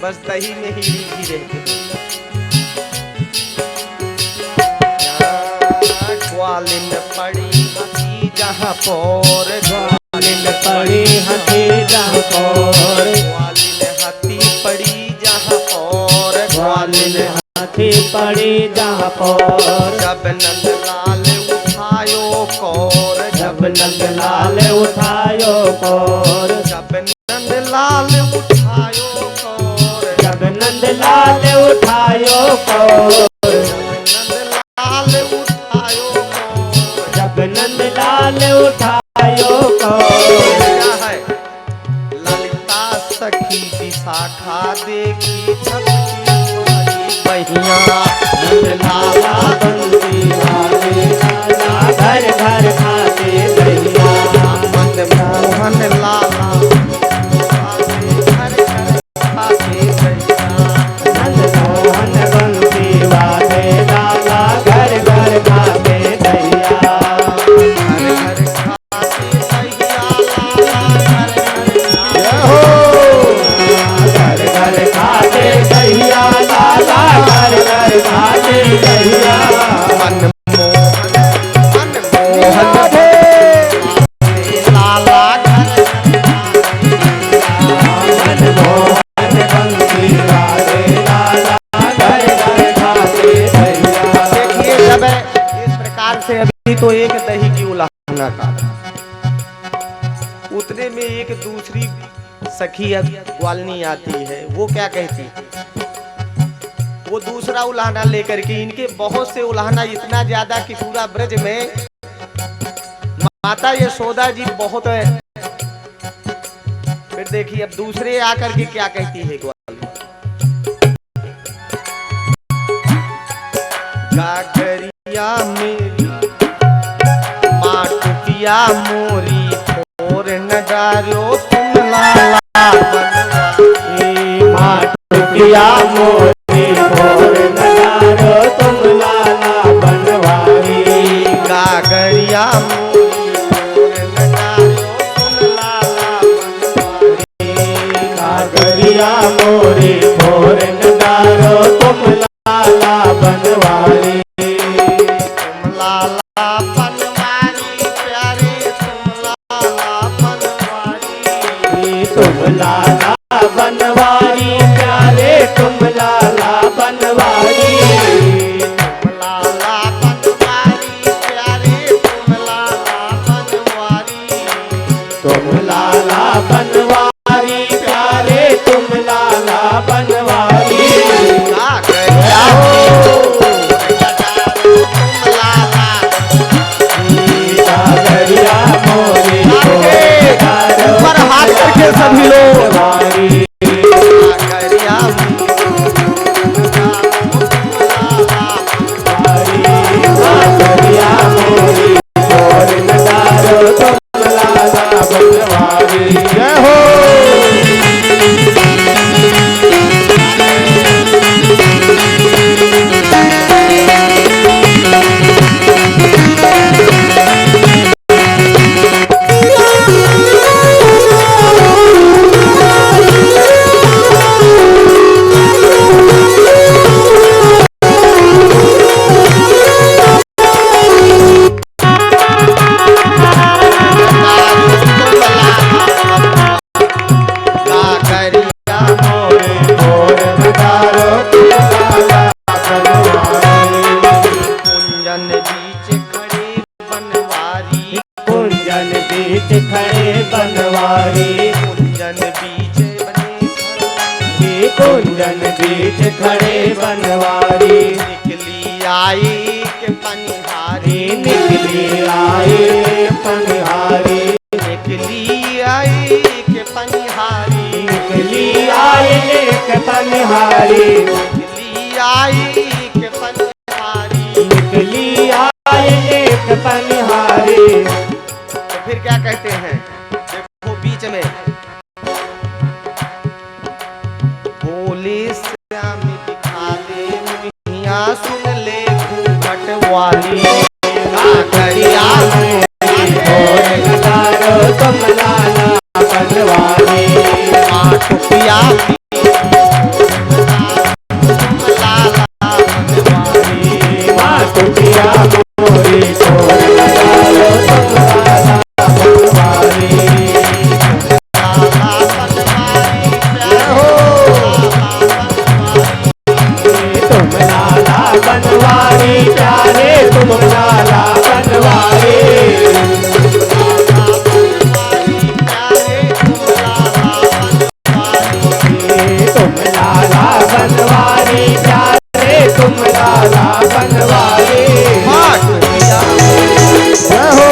बस दही में ही रीझी रहते हैं। ग्वालिन पड़ी हंसी जहाँ पर, ग्वालिन पड़ी हंसी जहाँ पर, ग्वालिन हंसी पड़ी जहाँ पर, ग्वालिन हंसी पड़ी जहाँ पर, जब नंदलाल उठायो कौर, जब नंदलाल उठायो कौर, जब नंदलाल उठायो कौर, जब नंद नंदलाल उठायो कोर नंदलाल उठायो कोर। जब नंदलाल उठायो कोर क्या है? ललिता सखी विशाखा देखी छपकी बहिया। नंदलाला बंसी वाले लाला घर घर खाते दहिया। मनमोहन लाला घर घर खाते दहिया। नंदमोहन बंसी वाले लाला घर घर खाते दहिया। घर घर खाते दहिया लाला घर घर घर घर खाते दहिया लाला घर घर खाते दहिया। मनमोहन लाला घर मनमोहन बंसी वाले लाला घर घर खाते दहिया। देखिए जब इस प्रकार से अभी तो एक दही की उलाहना का उतने में एक दूसरी सखी ग्वालनी आती है। वो क्या कहती है? वो दूसरा उलाहना लेकर के इनके बहुत से उलाहना इतना ज्यादा कि पूरा ब्रज में माता यशोदा जी बहुत है। फिर देखिए अब दूसरे आकर के क्या कहती है ग्वालनी। गागरिया मेरी माटुकिया मोरी और न डालो तुम लाला बनवारी। माटुकिया मोरी भोर नगारो तुम लाला बनवारी। गागरिया मोरी और न डालो तुम लाला बनवारी। गागरिया मोरी भोर नगारो तुम लाला बनवारी। तुम लाला बनवारी प्यारे तुम लाला बनवारी। तुम लाला बनवारी प्यारे तुम लाला बनवारी। तुम लाला बनवारी प्यारे तुम लाला बनवारी। तुम लाला बनवारी प्यारे तुम लाला बनवारी। गागरिया तुम लाला गागरिया मोरी भोर नगारो ऊपर हाथ करके सभी लोग बनवारी। गागरिया गागरिया मोरी भोर नगारो तुम लाला बनवारी। जय हो। गागरिया मोरी भोर नगारो तुम लाला बनवारी। कुंजन बीच खड़े बनवारी। कुंजन बीच खड़े बनवारी। कुंजन बीच बने कुंजन बीच खड़े बनवारी। निकली आई के पनिहारी। निकली आई पनिहारी। निकली आई के पनिहारी। निकली आई एक पनिहारी। निकली आई के पनिहारी। निकली आई एक पनिहारी। तो फिर क्या कहते हैं? देखो बीच में बोले श्याम दिखा दे मुनिया सुन ले घूंघट वाली। गागरिया भोर नगारो तुम लाला बनवारी। माटुकिया तुम लाला बनवारी। माटुकिया मोरी भोर नगारो तुम लाला बनवारी। लाला बनवारी प्यारे तुम लाला बनवारी प्यारे तुम लाला बनवारी। तुम लाला बनवारी। माटुकिया जय हो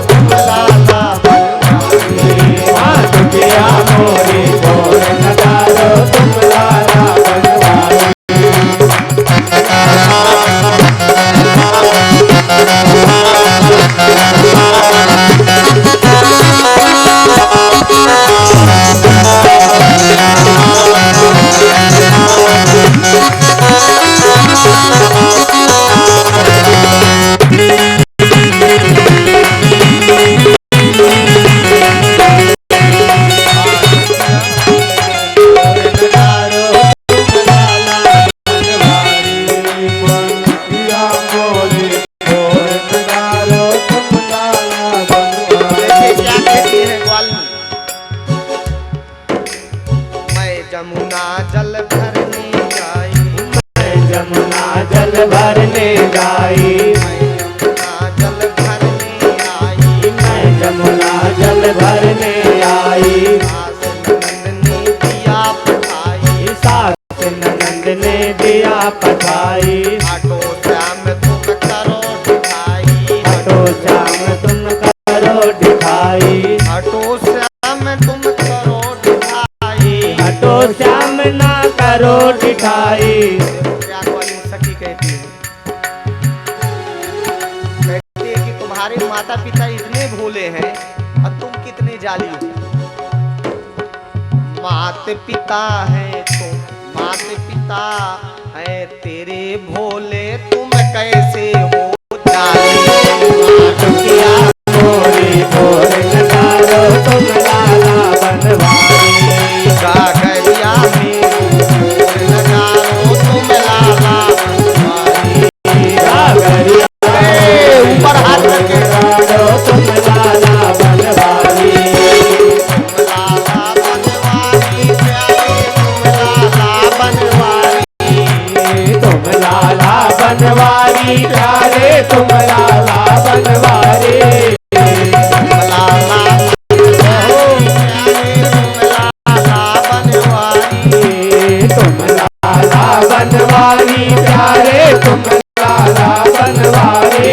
तुम लाला बनवारी। माटुकिया मोरी गोर नगारो तुम लाला बनवारी। माटुकिया मोरी गोर नगारो तुम लाला बनवारी। देखिए क्या कहती है ग्वालिनी। मैं जमुना जल भरने आई। मैं जमुना जल भरने जाई। मैं जमुना जल भरने आई। मैं जमुना जल भरने आई। सास नंद ने दिया पठाई। सास ननंद ने दिया पठाई। आटो श्याम तुम करो दिखाई। हटो श्याम तुम करो दिखाई। आटो श्याम तुम करो दिखाई। हटो श्याम ना करो दिखाई। क्या ग्वालिनी सखी कहती है कि तुम्हारे माता पिता इतने भोले हैं और तुम कितने जाली हो। माता पिता है तुम, माता पिता है तेरे भोले, तुम कैसे हो जाली। माटुकिया मोरी गोर नगारो तुम लाला बनवारी। गागरिया में गोर नगारो तुम लाला बनवारी। गागरिया ऊपर हाथ करके नगारो तुम लाला बनवारी। तुम लाला बनवारी प्यारे, तुम लाला बनवारी। तुम लाला बनवारी प्यारे तुम लाला बनवारी। तुम लाला बनवारी, तुम लाला बनवारी प्यारे तुम लाला बनवारी।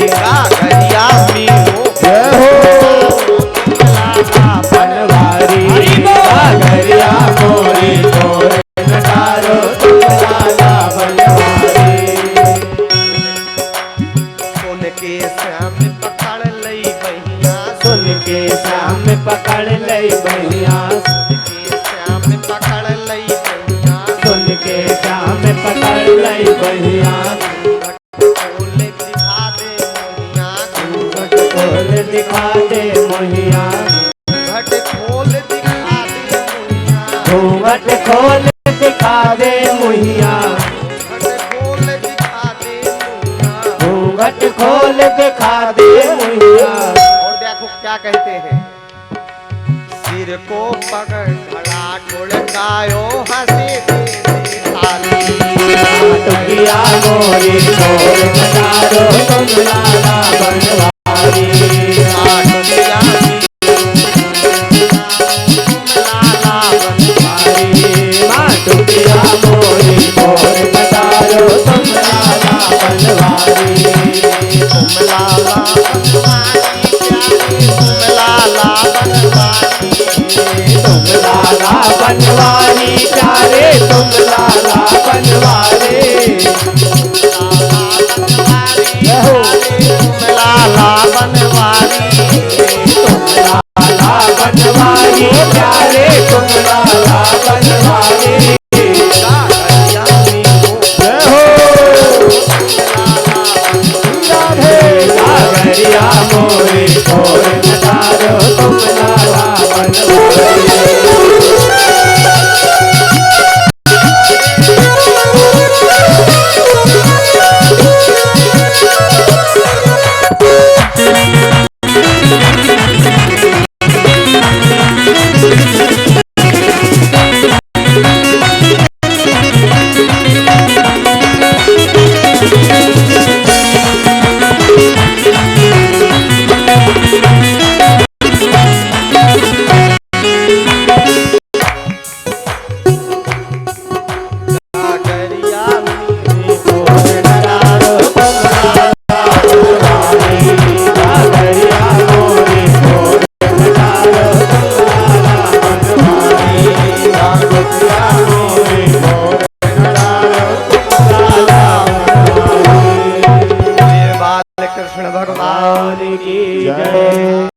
गागरिया में हो जय हो तुम लाला बनवारी। गागरिया मोरी गोर नगारो तुम लाला बनवारी। सुन के श्याम पकड़ लई बहिया। सुन के श्याम पकड़ लई बहिया। के श्याम पकड़ लई बहिया। सुन के श्याम पकड़ लई बहिया। खोल दिखा दे मोहिया। घट खोल दिखा दे मोहिया। घट खोल दिखा दे मोहिया। घूंघट खोल दिखा दे मोहिया। घट खोल दिखा दे मोहिया। घूंघट खोल दिखा दे मोहिया। और देखो क्या कहते हैं। सिर को पकड़ खड़ा ढुलकायो हंसे तेरे थाली। माटुकिया मोरी गोर नगारो तुम लाला बनवारी। माटुकिया तुम लाला बनवारी। माटुकिया मोरी गोर नगारो तुम लाला बनवारी। तुम लाला बनवारी प्यारे, तुम लाला बनवारी। तुम लाला बनवारी प्यारे तुम लाला बनवारी। तुम लाला बनवारी। तुम लाला बनवारी प्यारे तुम लाला बनवारी। गागरिया में हो जय हो राधे। गागरिया मोरी गोर नगारो तुम लाला बनवारी। भगवान की जय।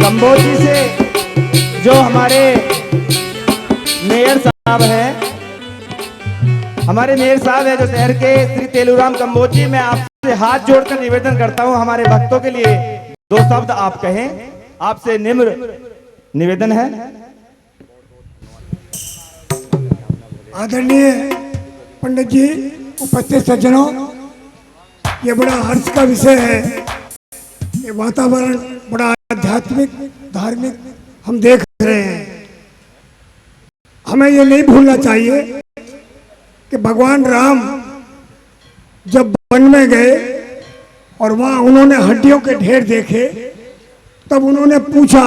कंबोजी से जो हमारे मेयर साहब हैं, हमारे मेयर साहब है जो शहर के श्री तेलूराम कंबोजी, मैं आपसे हाथ जोड़कर निवेदन करता हूं हमारे भक्तों के लिए दो शब्द आप कहें, आपसे निम्र निवेदन है। आदरणीय पंडित जी, उपस्थित सज्जनों, ये बड़ा हर्ष का विषय है। ये वातावरण बड़ा आध्यात्मिक धार्मिक हम देख रहे हैं। हमें ये नहीं भूलना चाहिए कि भगवान राम जब वन में गए और वहाँ उन्होंने हड्डियों के ढेर देखे, तब उन्होंने पूछा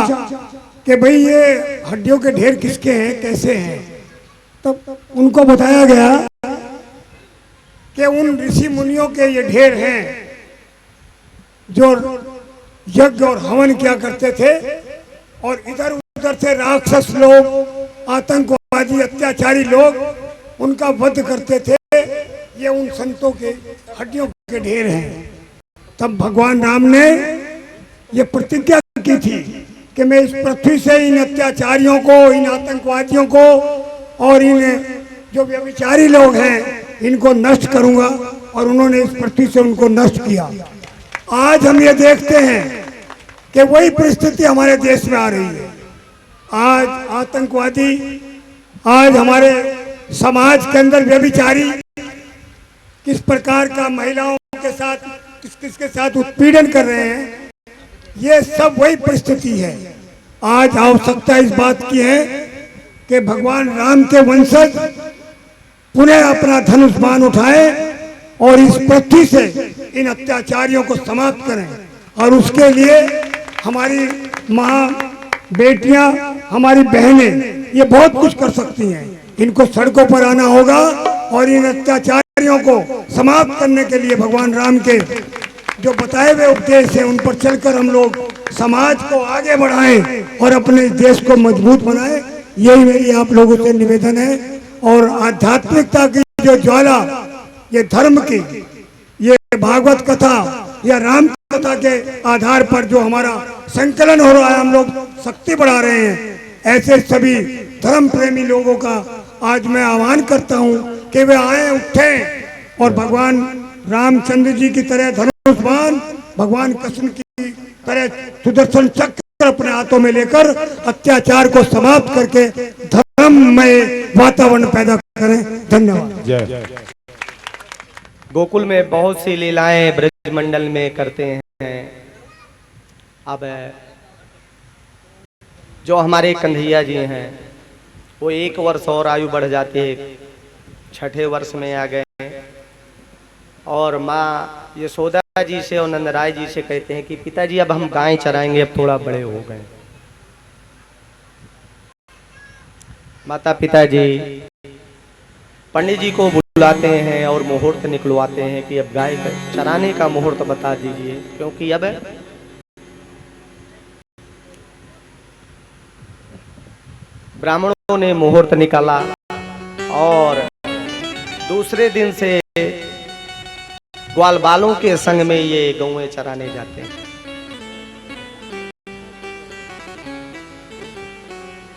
कि भाई ये हड्डियों के ढेर किसके हैं, कैसे हैं। तब उनको बताया गया कि उन ऋषि मुनियों के ये ढेर हैं जो यज्ञ और हवन किया करते थे, और इधर उधर से राक्षस लोग, आतंकवादी, अत्याचारी लोग उनका वध करते थे। ये उन संतों के हड्डियों के ढेर हैं। तब भगवान राम ने ये प्रतिज्ञा की थी कि मैं इस पृथ्वी से इन अत्याचारियों को, इन आतंकवादियों को और इन जो व्यभिचारी लोग हैं इनको नष्ट करूंगा, और उन्होंने इस पृथ्वी से उनको नष्ट किया। आज हम ये देखते हैं कि वही परिस्थिति हमारे देश में आ रही है। आज आतंकवादी, आज हमारे समाज के अंदर व्यभिचारी किस प्रकार का महिलाओं के साथ, किस किस के साथ उत्पीड़न कर रहे हैं, ये सब वही परिस्थिति है। आज आवश्यकता इस बात की है कि भगवान राम के वंशज पुनः अपना धनुष बाण उठाए और इस पृथ्वी से इन अत्याचारियों को समाप्त करें। और उसके लिए हमारी माँ, बेटियां, हमारी बहनें ये बहुत कुछ कर सकती हैं। इनको सड़कों पर आना होगा और इन अत्याचारियों को समाप्त करने के लिए भगवान राम के जो बताए हुए उपदेश हैं उन पर चलकर हम लोग समाज को आगे बढ़ाएं और अपने देश को मजबूत बनाएं। यही मेरी आप लोगों से निवेदन है। और आध्यात्मिकता की जो ज्वाला, ये धर्म की, ये भागवत कथा या राम कथा के आधार पर जो हमारा संकलन हो रहा है, हम लोग शक्ति बढ़ा रहे हैं। ऐसे सभी धर्म प्रेमी लोगों का आज मैं आह्वान करता हूं कि वे आए, उठें और भगवान रामचंद्र जी की तरह धनुष बाण, भगवान कृष्ण की तरह सुदर्शन चक्र अपने हाथों में लेकर अत्याचार को समाप्त करके धर्ममय वातावरण पैदा करें। धन्यवाद। गोकुल में बहुत सी लीलाएं ब्रज मंडल में करते हैं। अब जो हमारे कन्हैया जी हैं वो 1 वर्ष और आयु बढ़ जाती है, 6ठे वर्ष में आ गए और माँ यशोदा जी से और नंदराय जी से कहते हैं कि पिताजी अब हम गाय चराएंगे, अब थोड़ा बड़े हो गए। माता पिताजी पंडित जी को बुलाते हैं और मुहूर्त निकलवाते हैं कि अब गाय चराने का मुहूर्त बता दीजिए, क्योंकि अब ब्राह्मणों ने मुहूर्त निकाला और दूसरे दिन से ग्वाल बालों के संग में ये गौएं चराने जाते हैं।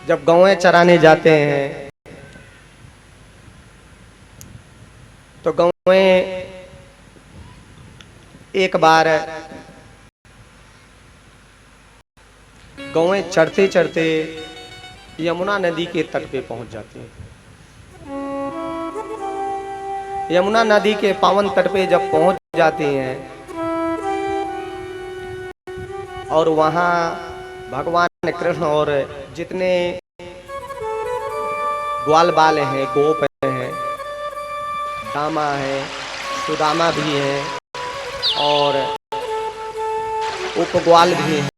जब गौएं चराने जाते हैं तो गौएं एक बार गौएं चढ़ते चढ़ते यमुना नदी के तट पे पहुंच जाती हैं। यमुना नदी के पावन तट पे जब पहुंच जाते हैं और वहां भगवान कृष्ण और जितने ग्वाल बाल हैं, गोप हैं, दामा है, सुदामा भी है और उपग्वाल भी हैं,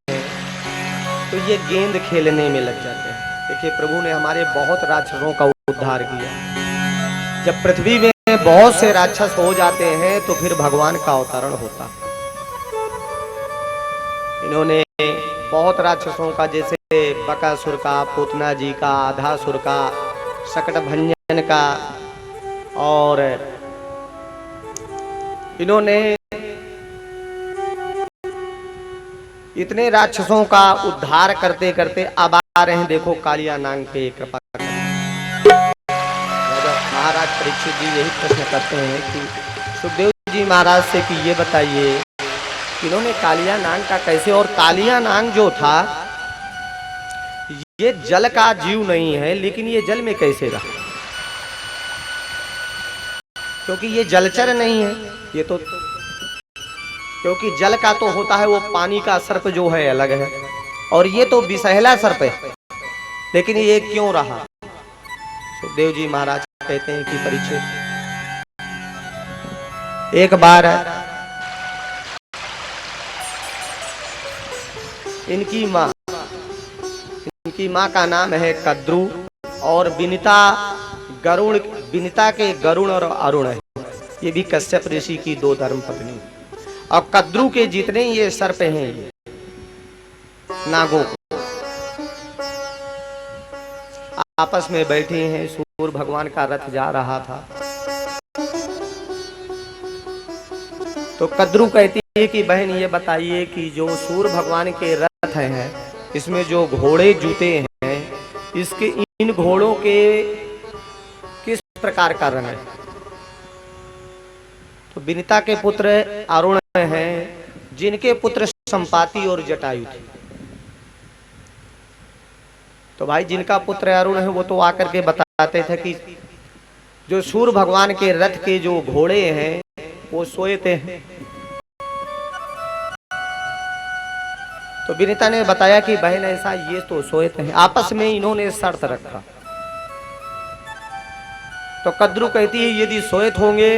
तो ये गेंद खेलने में लग जाते हैं। देखिए प्रभु ने हमारे बहुत राक्षसों का उद्धार किया। जब पृथ्वी में बहुत से राक्षस हो जाते हैं तो फिर भगवान का अवतरण होता। इन्होंने बहुत राक्षसों का, जैसे बकासुर का, पूतना जी का, आधासुर का, शकटभंजन का, और इन्होंने इतने राक्षसों का उद्धार करते करते अब आ रहे हैं, देखो कालिया नाग पे कृपा करते। महाराज परीक्षित जी यही प्रश्न करते हैं कि सुखदेव जी महाराज से कि ये बताइए इन्होंने कालिया नाग का कैसे, और कालिया नाग जो था ये जल का जीव नहीं है, लेकिन ये जल में कैसे रहा? क्योंकि ये जलचर नहीं है, ये तो, क्योंकि जल का तो होता है वो पानी का सर्प जो है अलग है, और ये तो विषैला सर्प है, लेकिन ये क्यों रहा? सुखदेव जी महाराज कहते हैं कि परीक्षित, एक बार इनकी माँ का नाम है कद्रू, और विनिता के गरुण और अरुण है, ये भी कश्यप ऋषि की दो धर्म पत्नी। और कद्रू के जितने ये सर्प हैं, ये नागों आपस में बैठे हैं, सूर्य भगवान का रथ जा रहा था, तो कद्रू कहती है कि बहन ये बताइए कि जो सूर्य भगवान के रथ हैं, इसमें जो घोड़े जूते हैं, इसके इन घोड़ों के किस प्रकार का रंग है? तो विनिता के पुत्र अरुण हैं, जिनके पुत्र संपाति और जटायु थे। तो भाई जिनका पुत्र अरुण है वो तो आकर के बताते थे कि जो सूर्य भगवान के रथ के जो घोड़े हैं वो सोए थे। तो विनिता ने बताया कि बहन ऐसा, ये तो सोए थे। आपस में इन्होंने शर्त रखा। तो कद्रू कहती है यदि सोए होंगे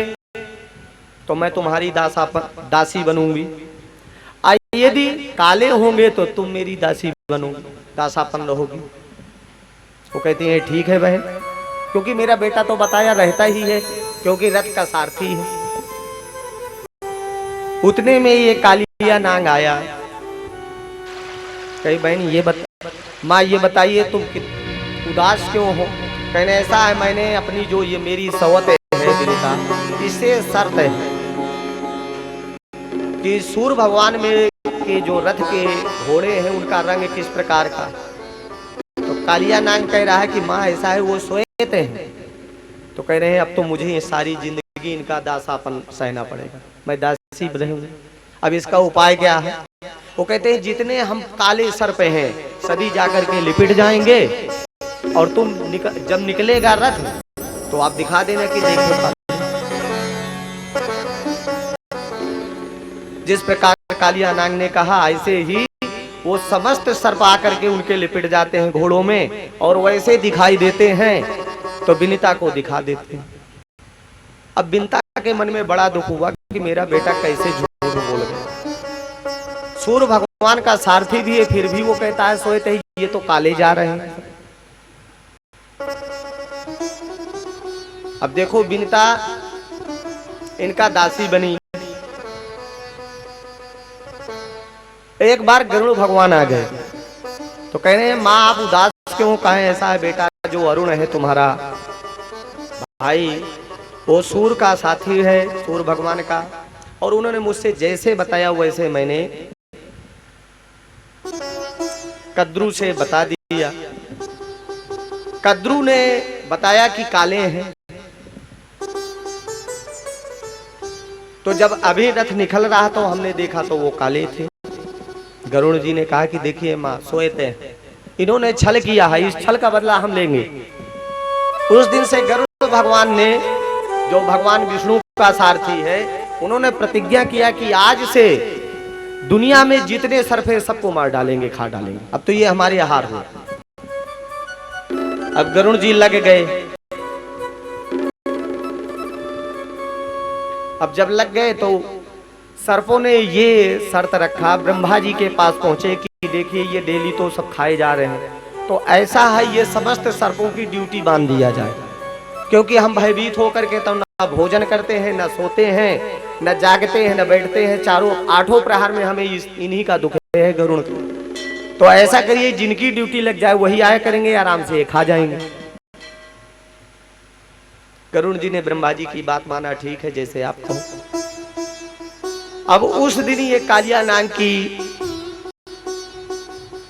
तो मैं तुम्हारी दासी बनूंगी, यदि काले होंगे तो तुम मेरी दासी बनोगी, दासापन रहोगी। वो कहती है ठीक है बहन, क्योंकि मेरा बेटा तो बताया रहता ही है, क्योंकि रथ का सारथी है। उतने में ये कालिया नाग आया। कही बहन ये माँ ये बताइए तुम उदास क्यों हो? कहने ऐसा है, मैंने अपनी जो ये मेरी सवत है विनिता, इससे शर्त है कि सूर्य भगवान में के जो रथ के घोड़े हैं उनका रंग किस प्रकार का। तो कालिया नाग कह रहा है कि माँ ऐसा है, वो सोए थे। तो कह रहे हैं अब तो मुझे ये सारी जिंदगी इनका दासापन सहना पड़ेगा, मैं दासी रहूंगी। अब इसका उपाय क्या है? वो कहते हैं जितने हम काले सर्प हैं सभी जाकर के लिपट जाएंगे, और तुम जब निकलेगा रथ तो आप दिखा देना कि देखो। जिस प्रकार कालिया नाग ने कहा, ऐसे ही वो समस्त सर्प आकर के उनके लिपट जाते हैं घोड़ों में, और वैसे दिखाई देते हैं तो विनिता को दिखा देते हैं। अब विनिता के मन में बड़ा दुख हुआ कि मेरा बेटा कैसे झूठ बोल गया। सूर्य भगवान का सारथी भी है, फिर भी वो कहता है सोए थे, ये तो काले जा रहे हैं। अब देखो विनिता इनका दासी बनी। एक बार गरुड़ भगवान आ गए तो कह रहे हैं माँ आप उदास क्यों? कहें ऐसा है बेटा, जो अरुण है तुम्हारा भाई वो सूर्य का साथी है, सूर्य भगवान का, और उन्होंने मुझसे जैसे बताया वैसे मैंने कद्रू से बता दिया। कद्रू ने बताया कि काले हैं। तो जब अभी रथ निकल रहा तो हमने देखा तो वो काले थे। गरुड़ जी ने कहा कि देखिए माँ सोए थे, इन्होंने छल किया है, इस छल का बदला हम लेंगे। उस दिन से गरुड़ भगवान ने जो भगवान विष्णु का सारथी है, उन्होंने प्रतिज्ञा किया कि आज से दुनिया में जितने सर्प है सबको मार डालेंगे, खा डालेंगे। अब तो ये हमारे हार हुआ। अब गरुड़ जी लग गए। अब जब लग गए तो सर्पों ने ये शर्त रखा, ब्रह्मा जी के पास पहुंचे कि देखिए ये डेली तो सब खाए जा रहे हैं, तो ऐसा है ये समस्त सर्पों की ड्यूटी बांध दिया जाए, क्योंकि हम भयभीत होकर के तो ना भोजन करते हैं, ना सोते हैं, न जागते हैं, न बैठते हैं, चारों आठों प्रहर में हमें इन्हीं का दुख है गरुड़ की। तो ऐसा करिए जिनकी ड्यूटी लग जाए वही आया करेंगे, आराम से खा जाएंगे। गरुड़ जी ने ब्रह्मा जी की बात माना, ठीक है जैसे आप कहो। अब उस दिन ये कालिया नाग की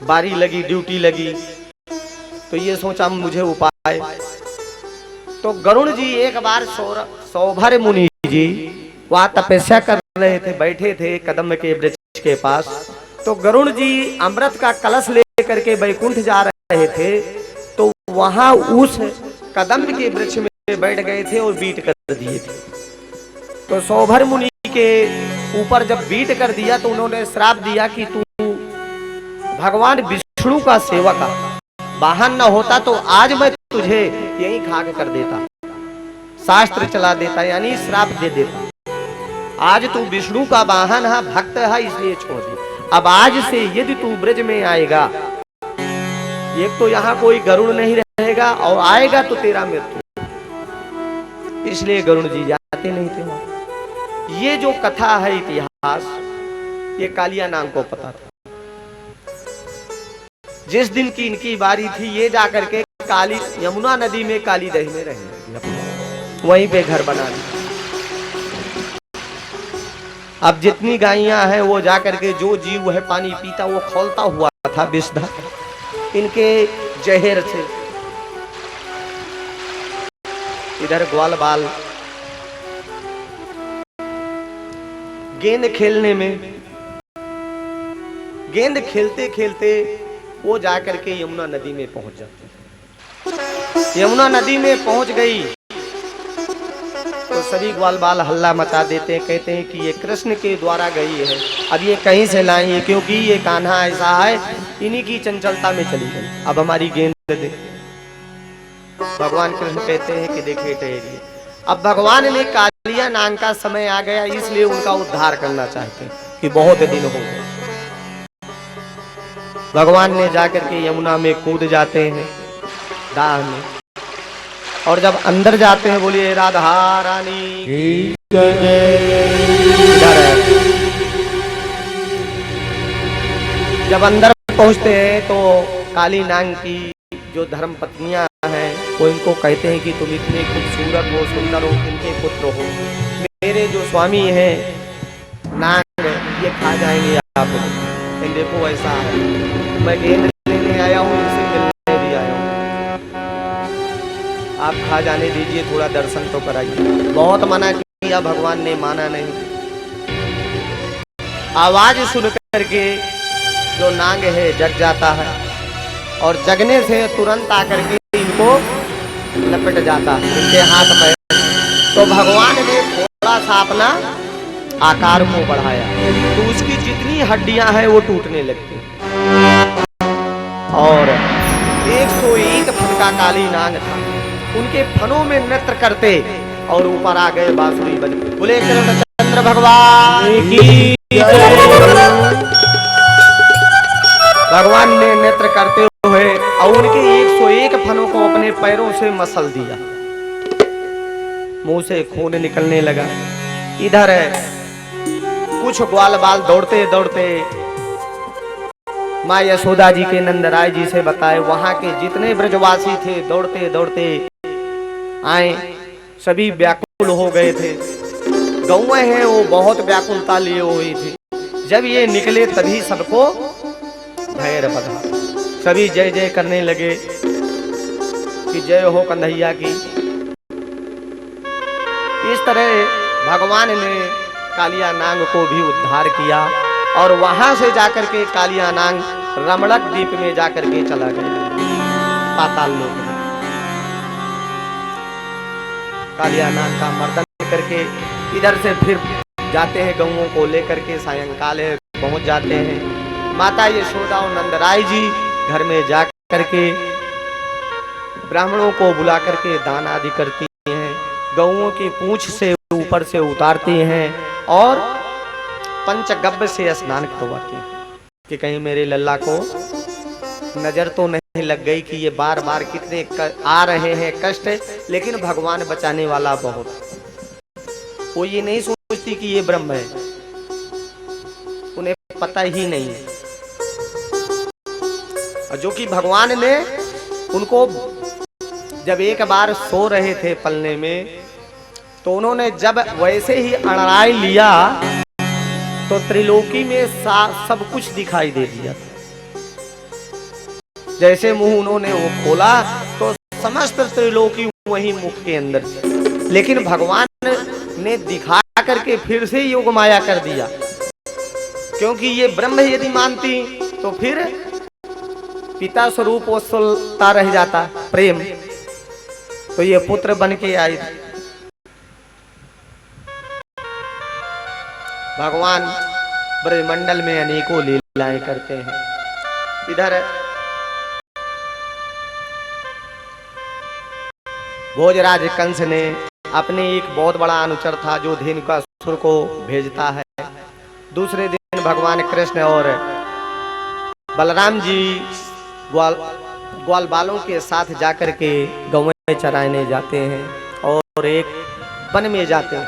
बारी लगी, ड्यूटी लगी, तो ये सोचा मुझे उपाय। तो गरुड़ जी एक बार सौभर मुनि जी वहां तपस्या कर रहे थे, बैठे थे कदम के वृक्ष के पास। तो गरुड़ जी अमृत का कलश लेकर के बैकुंठ जा रहे थे, तो वहां उस कदम के वृक्ष में बैठ गए थे और बीट कर दिए थे। तो सौभर मुनि के ऊपर जब बीट कर दिया तो उन्होंने श्राप दिया कि तू भगवान विष्णु का सेवक, वाहन न होता तो आज मैं तुझे यही खाक कर देता, शास्त्र चला देता, यानी श्राप दे देता। आज तू विष्णु का वाहन है, भक्त है, इसलिए छोड़ दे। अब आज से यदि तू ब्रज में आएगा, एक तो यहाँ कोई गरुड़ नहीं रहेगा और आएगा तो तेरा मृत्यु। इसलिए गरुड़ जी जाते नहीं थे वहां। ये जो कथा है इतिहास, ये कालिया नाग को पता था। जिस दिन की इनकी बारी थी, ये जाकर के काली यमुना नदी में काली दही में रहने, वहीं पे घर बना लिया। अब जितनी गायियां हैं वो जाकर के जो जीव है पानी पीता वो खौलता हुआ था विषधा इनके जहर से। इधर ग्वाल बाल गेंद खेलने में, गेंद खेलते खेलते वो जाकर के यमुना नदी में पहुंच जाते। यमुना नदी में पहुंच गई तो सभी ग्वाल बाल हल्ला मचा देते हैं, कहते हैं कि ये कृष्ण के द्वारा गई है, अब ये कहीं से लाई है, क्योंकि ये कान्हा ऐसा है, इन्हीं की चंचलता में चली गई, अब हमारी गेंद दे। भगवान कृष्ण कहते हैं कि देखिए ठहरिए, अब भगवान ने कालिया नाग का समय आ गया, इसलिए उनका उद्धार करना चाहते हैं कि बहुत दिन हो गए। भगवान ने जाकर के यमुना में कूद जाते हैं दाह में, और जब अंदर जाते हैं बोलिए राधा रानी की जय। जब अंदर पहुंचते हैं तो काली नाग की जो धर्म पत्नियां हैं वो इनको कहते हैं कि तुम इतने खूबसूरत हो, सुंदर हो, इनके पुत्र हो, मेरे जो स्वामी हैं नाग ये खा जाएंगे आप। देखो ऐसा है, मैं गेंद लेने आया हूँ, इनसे मिलने भी आया हूँ, आप खा जाने दीजिए, थोड़ा दर्शन तो कराइए। बहुत मना किया, भगवान ने माना नहीं। आवाज सुन करके जो नाग है जग जाता है, और जगने से तुरंत आकर के इनको लपट जाता है, इनके हाथ पैर। तो भगवान ने थोड़ा सा अपना आकार को बढ़ाया तो उसकी जितनी हड्डियां हैं वो टूटने लगती, और 101 फन का काली नाग था, उनके फनों में नृत्य करते और ऊपर आ गए बांसुरी बज। बोले कृष्णचंद्र भगवान की जय। भगवान ने नृत्य करते हुए और उनके 101 फनों को अपने पैरों से मसल दिया, मुंह से खून निकलने लगा। इधर कुछ ग्वाल बाल दौड़ते दौड़ते माँ यशोदा जी के नंदराय जी से बताए, वहां के जितने ब्रजवासी थे दौड़ते दौड़ते आए, सभी व्याकुल हो गए थे। गौएं हैं वो बहुत व्याकुलता लिए हुई थी। जब ये निकले तभी सबको भैर बधा, सभी जय जय करने लगे कि जय हो कन्हैया की। इस तरह भगवान ने कालिया नाग को भी उद्धार किया, और वहां से जाकर के कालिया नाग रमणक द्वीप में जाकर के चला गया, पाताल लोक में। कालिया नाग का मर्दन करके इधर से फिर जाते हैं गऊओं को लेकर के, सायंकाल पहुंच जाते हैं। माता यशोदा और नंदराय जी घर में जा करके ब्राह्मणों को बुला करके दान आदि करती हैं, गऊओं की पूंछ से ऊपर से उतारती हैं और पंचगव्य से स्नान करवाती हैं कि कहीं मेरे लल्ला को नजर तो नहीं लग गई कि ये बार बार कितने आ रहे हैं कष्ट, लेकिन भगवान बचाने वाला बहुत। वो ये नहीं सोचती कि ये ब्रह्म है, उन्हें पता ही नहीं है। और जो कि भगवान ने उनको जब एक बार सो रहे थे पलने में, तो उन्होंने जब वैसे ही अड़ाई लिया तो त्रिलोकी में सब कुछ दिखाई दे दिया। जैसे मुंह उन्होंने वो खोला तो समस्त त्रिलोकी वही मुख के अंदर थी, लेकिन भगवान ने दिखा करके फिर से योग माया कर दिया, क्योंकि ये ब्रह्म यदि मानती तो फिर पिता स्वरूप वत्सलता रह जाता प्रेम, तो ये पुत्र बन के आई। भगवान ब्रह्मंडल में अनेकों लीलाएं करते हैं। इधर भोजराज कंस ने अपने एक बहुत बड़ा अनुचर था जो धेनुकासुर को भेजता है। दूसरे दिन भगवान कृष्ण और बलराम जी ग्वाल बालों के साथ जाकर के गौएं चराने जाते हैं और एक वन में जाते हैं।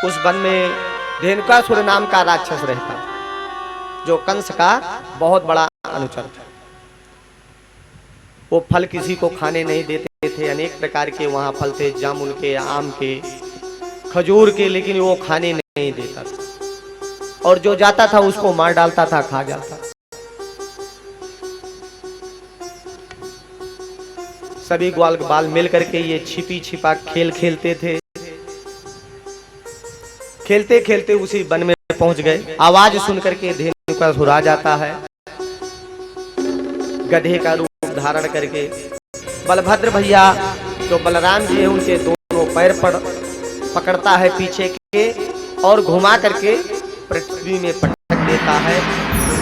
उस वन में धेनुकासुर नाम का राक्षस रहता, जो कंस का बहुत बड़ा अनुचर था। वो फल किसी को खाने नहीं देते थे, अनेक प्रकार के वहां फल थे, जामुन के, आम के, खजूर के, लेकिन वो खाने नहीं देता था और जो जाता था उसको मार डालता था, खा जाता। सभी ग्वाल बाल मिल करके ये छिपी छिपा खेल खेलते थे। खेलते खेलते उसी वन में पहुंच गए। आवाज सुन करके धेनुकासुर आ जाता है गधे का रूप धारण करके। बलभद्र भैया जो बलराम जी हैं उनके दोनों पैर पकड़ता है पीछे के और घुमा करके पृथ्वी में पटक देता है,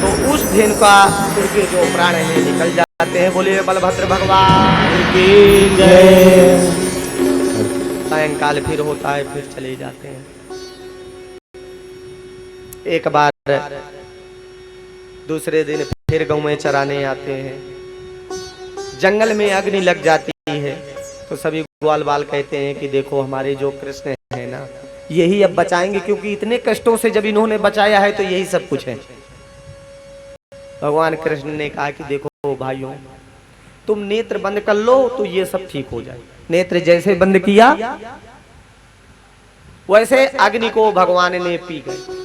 तो उस धेनुकासुर के जो प्राण हैं निकल जाते हैं। बोलिए बलभद्र भगवान की जय। सायंकाल फिर होता है, फिर चले जाते हैं। एक बार दूसरे दिन फिर गौएं चराने आते हैं। जंगल में अग्नि लग जाती है तो सभी ग्वाल बाल कहते हैं कि देखो हमारे जो कृष्ण है ना, यही अब बचाएंगे, क्योंकि इतने कष्टों से जब इन्होंने बचाया है तो यही सब कुछ है। भगवान कृष्ण ने कहा कि देखो भाइयों, तुम नेत्र बंद कर लो तो ये सब ठीक हो जाए। नेत्र जैसे बंद किया वैसे अग्नि को भगवान ने पी गए।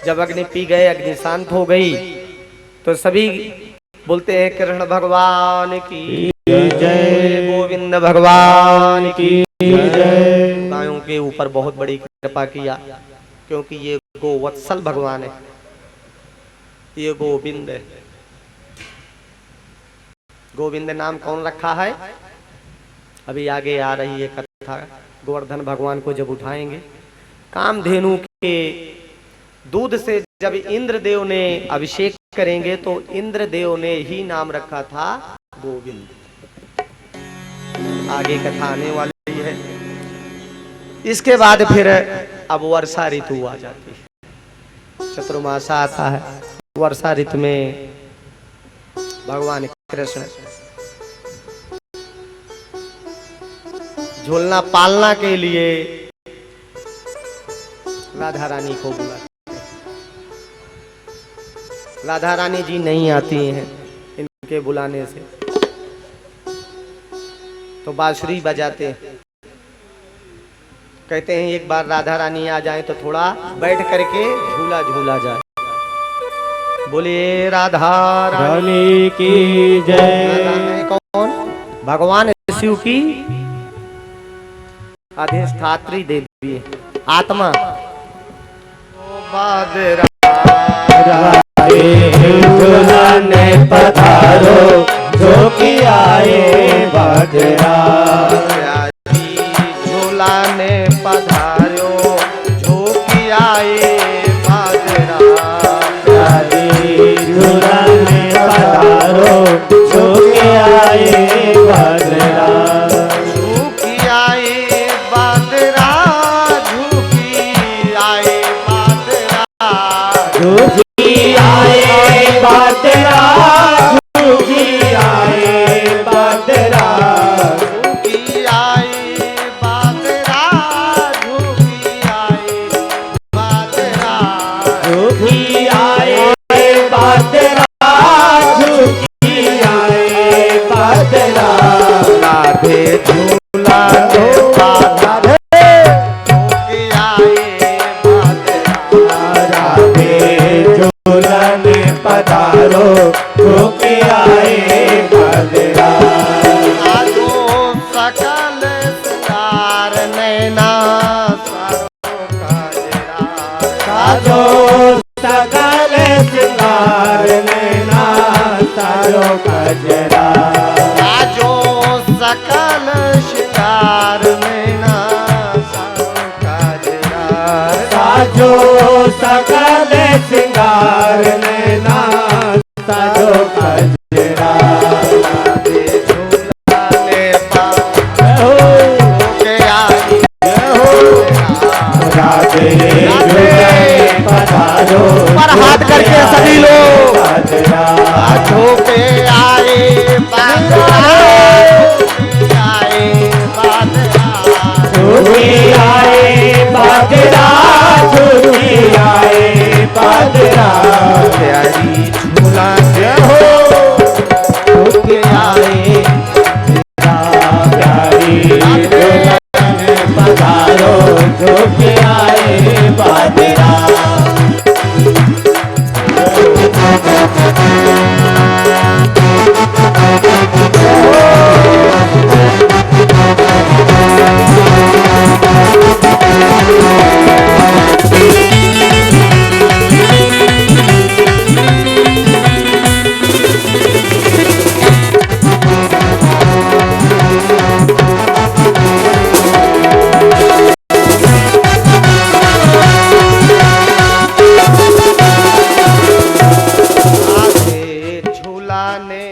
जब अग्नि पी गए, अग्नि शांत हो गई, तो सभी बोलते हैं कृष्ण भगवान की जय, गोविंद भगवान की जय। गायों के ऊपर बहुत बड़ी कृपा किया, क्योंकि ये गोवत्सल भगवान है, ये गोविंद है। गोविंद नाम कौन रखा है? अभी आगे आ रही है कथा। गोवर्धन भगवान को जब उठाएंगे, कामधेनु के दूध से जब इंद्रदेव ने अभिषेक करेंगे तो इंद्रदेव ने ही नाम रखा था गोविंद। आगे कथा आने वाली है। इसके बाद फिर अब वर्षा ऋतु आ जाती है, चतुर्मासा आता है। वर्षा ऋतु में भगवान कृष्ण झूलना पालना के लिए राधा रानी को बुलाते। राधा रानी जी नहीं आती हैं इनके बुलाने से, तो बांसुरी बजाते हैं। कहते हैं एक बार राधा रानी आ जाए तो थोड़ा बैठ करके झूला झूला जाए। बोलिए राधा रानी की जय। राधा में कौन? भगवान शिव की अधिष्ठात्री देवी है, आत्मा। दुल्हन पता सिंगार नैना साजो कजरा साजो सकल श्रृंगार नैना साजो कजरा साजो सकल सिंगार नैना साजो कजरा पर हाथ करके सभी लोग झोंके आए बादरा झूठी आए बादरा प्यारी झूला हो झोंके आए प्यारी पधारो झूठी आए बादरा झूलाने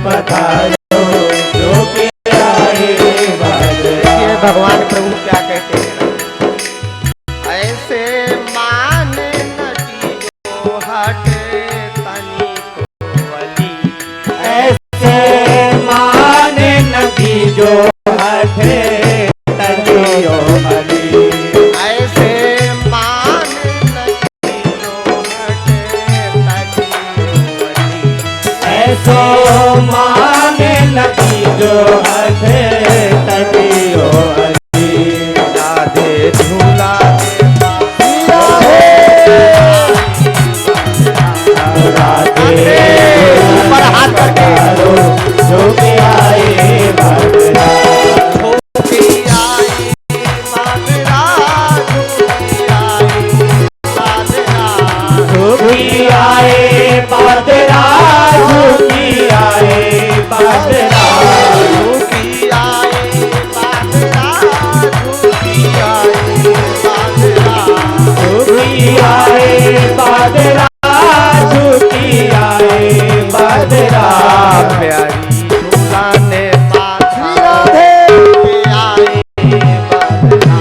पधारो झोंके आए बादरा ये भगवान प्रभु क्या कहते हैं, ऐसे मान नटी जो हटे तनी को बली ऐसे माने नदी जो हटे तनियो हली ऐसे मान नटी जो हटे तनी को बली ऐसो माने नदी जो हटे तनियो हली राधे झूला राधे ऊपर हाथ करके जो के आए बादरा झोंके आए बादरा झोंके आए बादरा झूठी आए बादरा झूठी आए बादरा झोंकी आए बादरा झोंकी आए बादरा झूठी आए बादरा झूठी आए बादरा प्यारी झूलाने पाथरा झोंके आए बादरा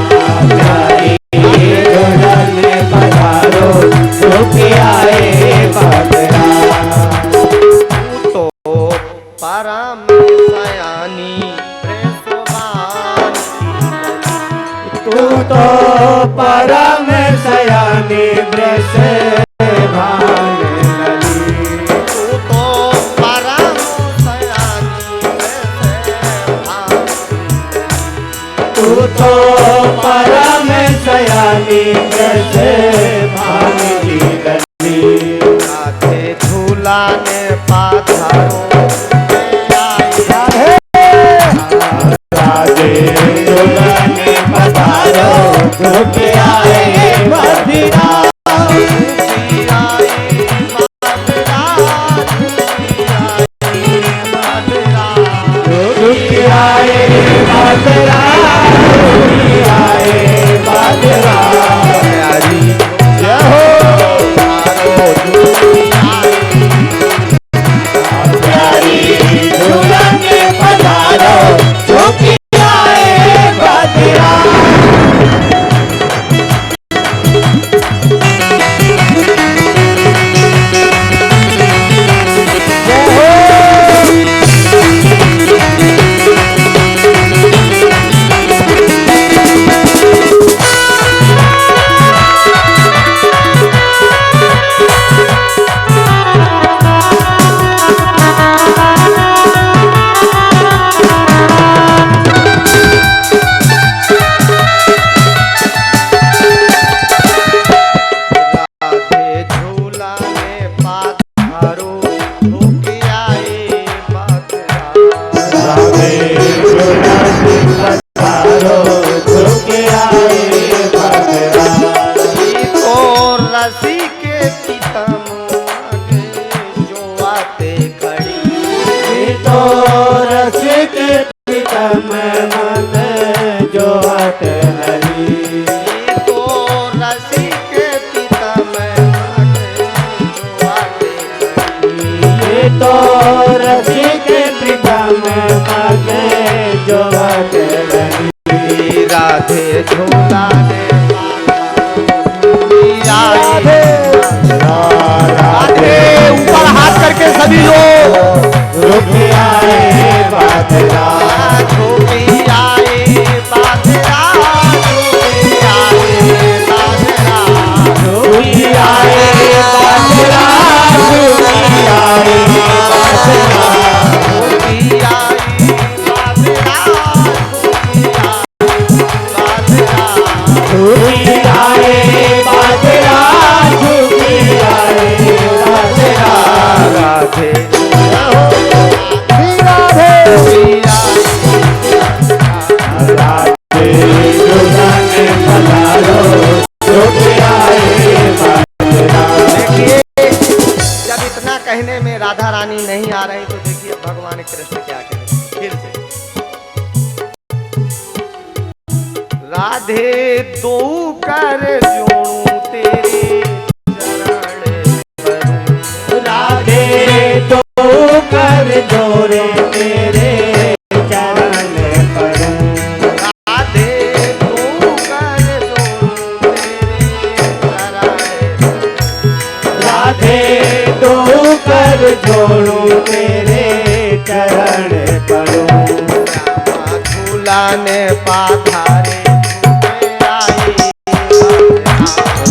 प्यारी दुल्हन पधारो झूठी आए बादरा तो परम सयानी प्रेसवान तू तो परम सयानी ब्रस भान लली तू तो परम सयानी प्रेसवान तू तो परम सयानी ब्रस भान लली राधे झूलाने पाथरो राधे दुल्हन पधारो झूठे आए बधिरा झूठे आए बधिरा झूठे आए बधिरा प्यारी दुल्हन पधारो झूठे आए बधिरा राधे झूलाने राधे राधे। ऊपर हाथ करके सभी लोग रुके आए बादरा, झूमी आए बादरा, झूमी आए बादरा, रुके आए बादरा, रुके आए बादरा, झूमी आए बादरा, झूमी आए बादरा। रुके आए बादरा, राधे राधे राधे जुगाने पधारो, रुके आए बादरा। देखिए जब इतना कहने में राधा रानी नहीं आ रही तो देखिए भगवान कृष्ण क्या करें फिर से। राधे दो कर जोड़ू तेरे चरण करूं, राधे तो कर जोरे तेरे चरण करूं, राधे दो कर जोड़ू तेरे चरण, राधे तो कर जोड़ू तेरे चरण करूं, श्यामा झूलाने पाधारे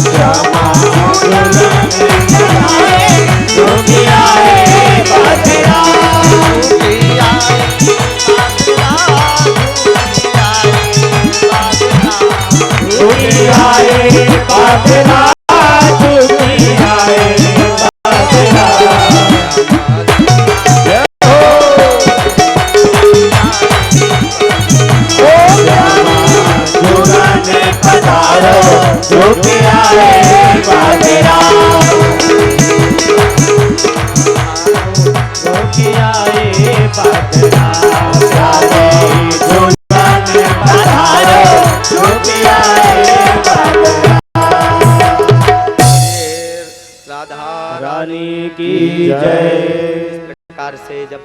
श्यामा जोगी आए बादरा, जोगी आए बादरा, जोगी आए बादरा। जुगाने पधारो, जोगी आए बादरा, जोगी आए बादरा। राधे जुगाने पधारो, जोगी आए बादरा। राधा रानी की जय। इस प्रकार से जब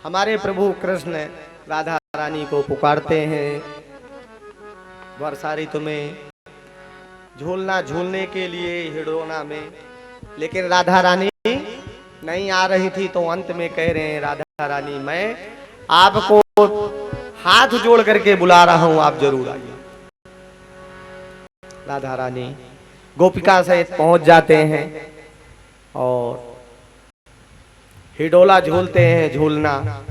हमारे प्रभु कृष्ण राधा रानी को पुकारते हैं वर्षा ऋतु में झूलना झूलने के लिए हिडोना में, लेकिन राधा रानी नहीं आ रही थी तो अंत में कह रहे हैं राधा रानी मैं आपको हाथ जोड़ करके बुला रहा हूं, आप जरूर आइए। राधा रानी गोपिका सहित पहुंच जाते हैं और हिडोला झूलते हैं, झूलना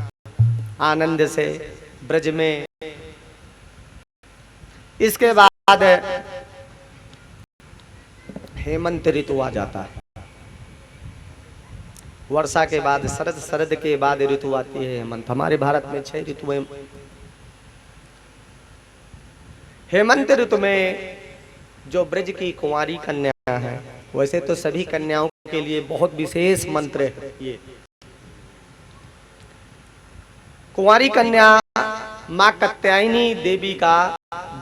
आनंद से ब्रज में। इसके बाद हेमंत ऋतु आ जाता है, वर्षा के बाद शरद, शरद के बाद ऋतु आती है हेमंत। हमारे भारत में 6 ऋतुएं। हेमंत ऋतु में जो ब्रज की कुंवारी कन्या है, वैसे तो सभी कन्याओं के लिए बहुत विशेष मंत्र है ये। कुंवारी कन्या माँ कात्यायनी देवी का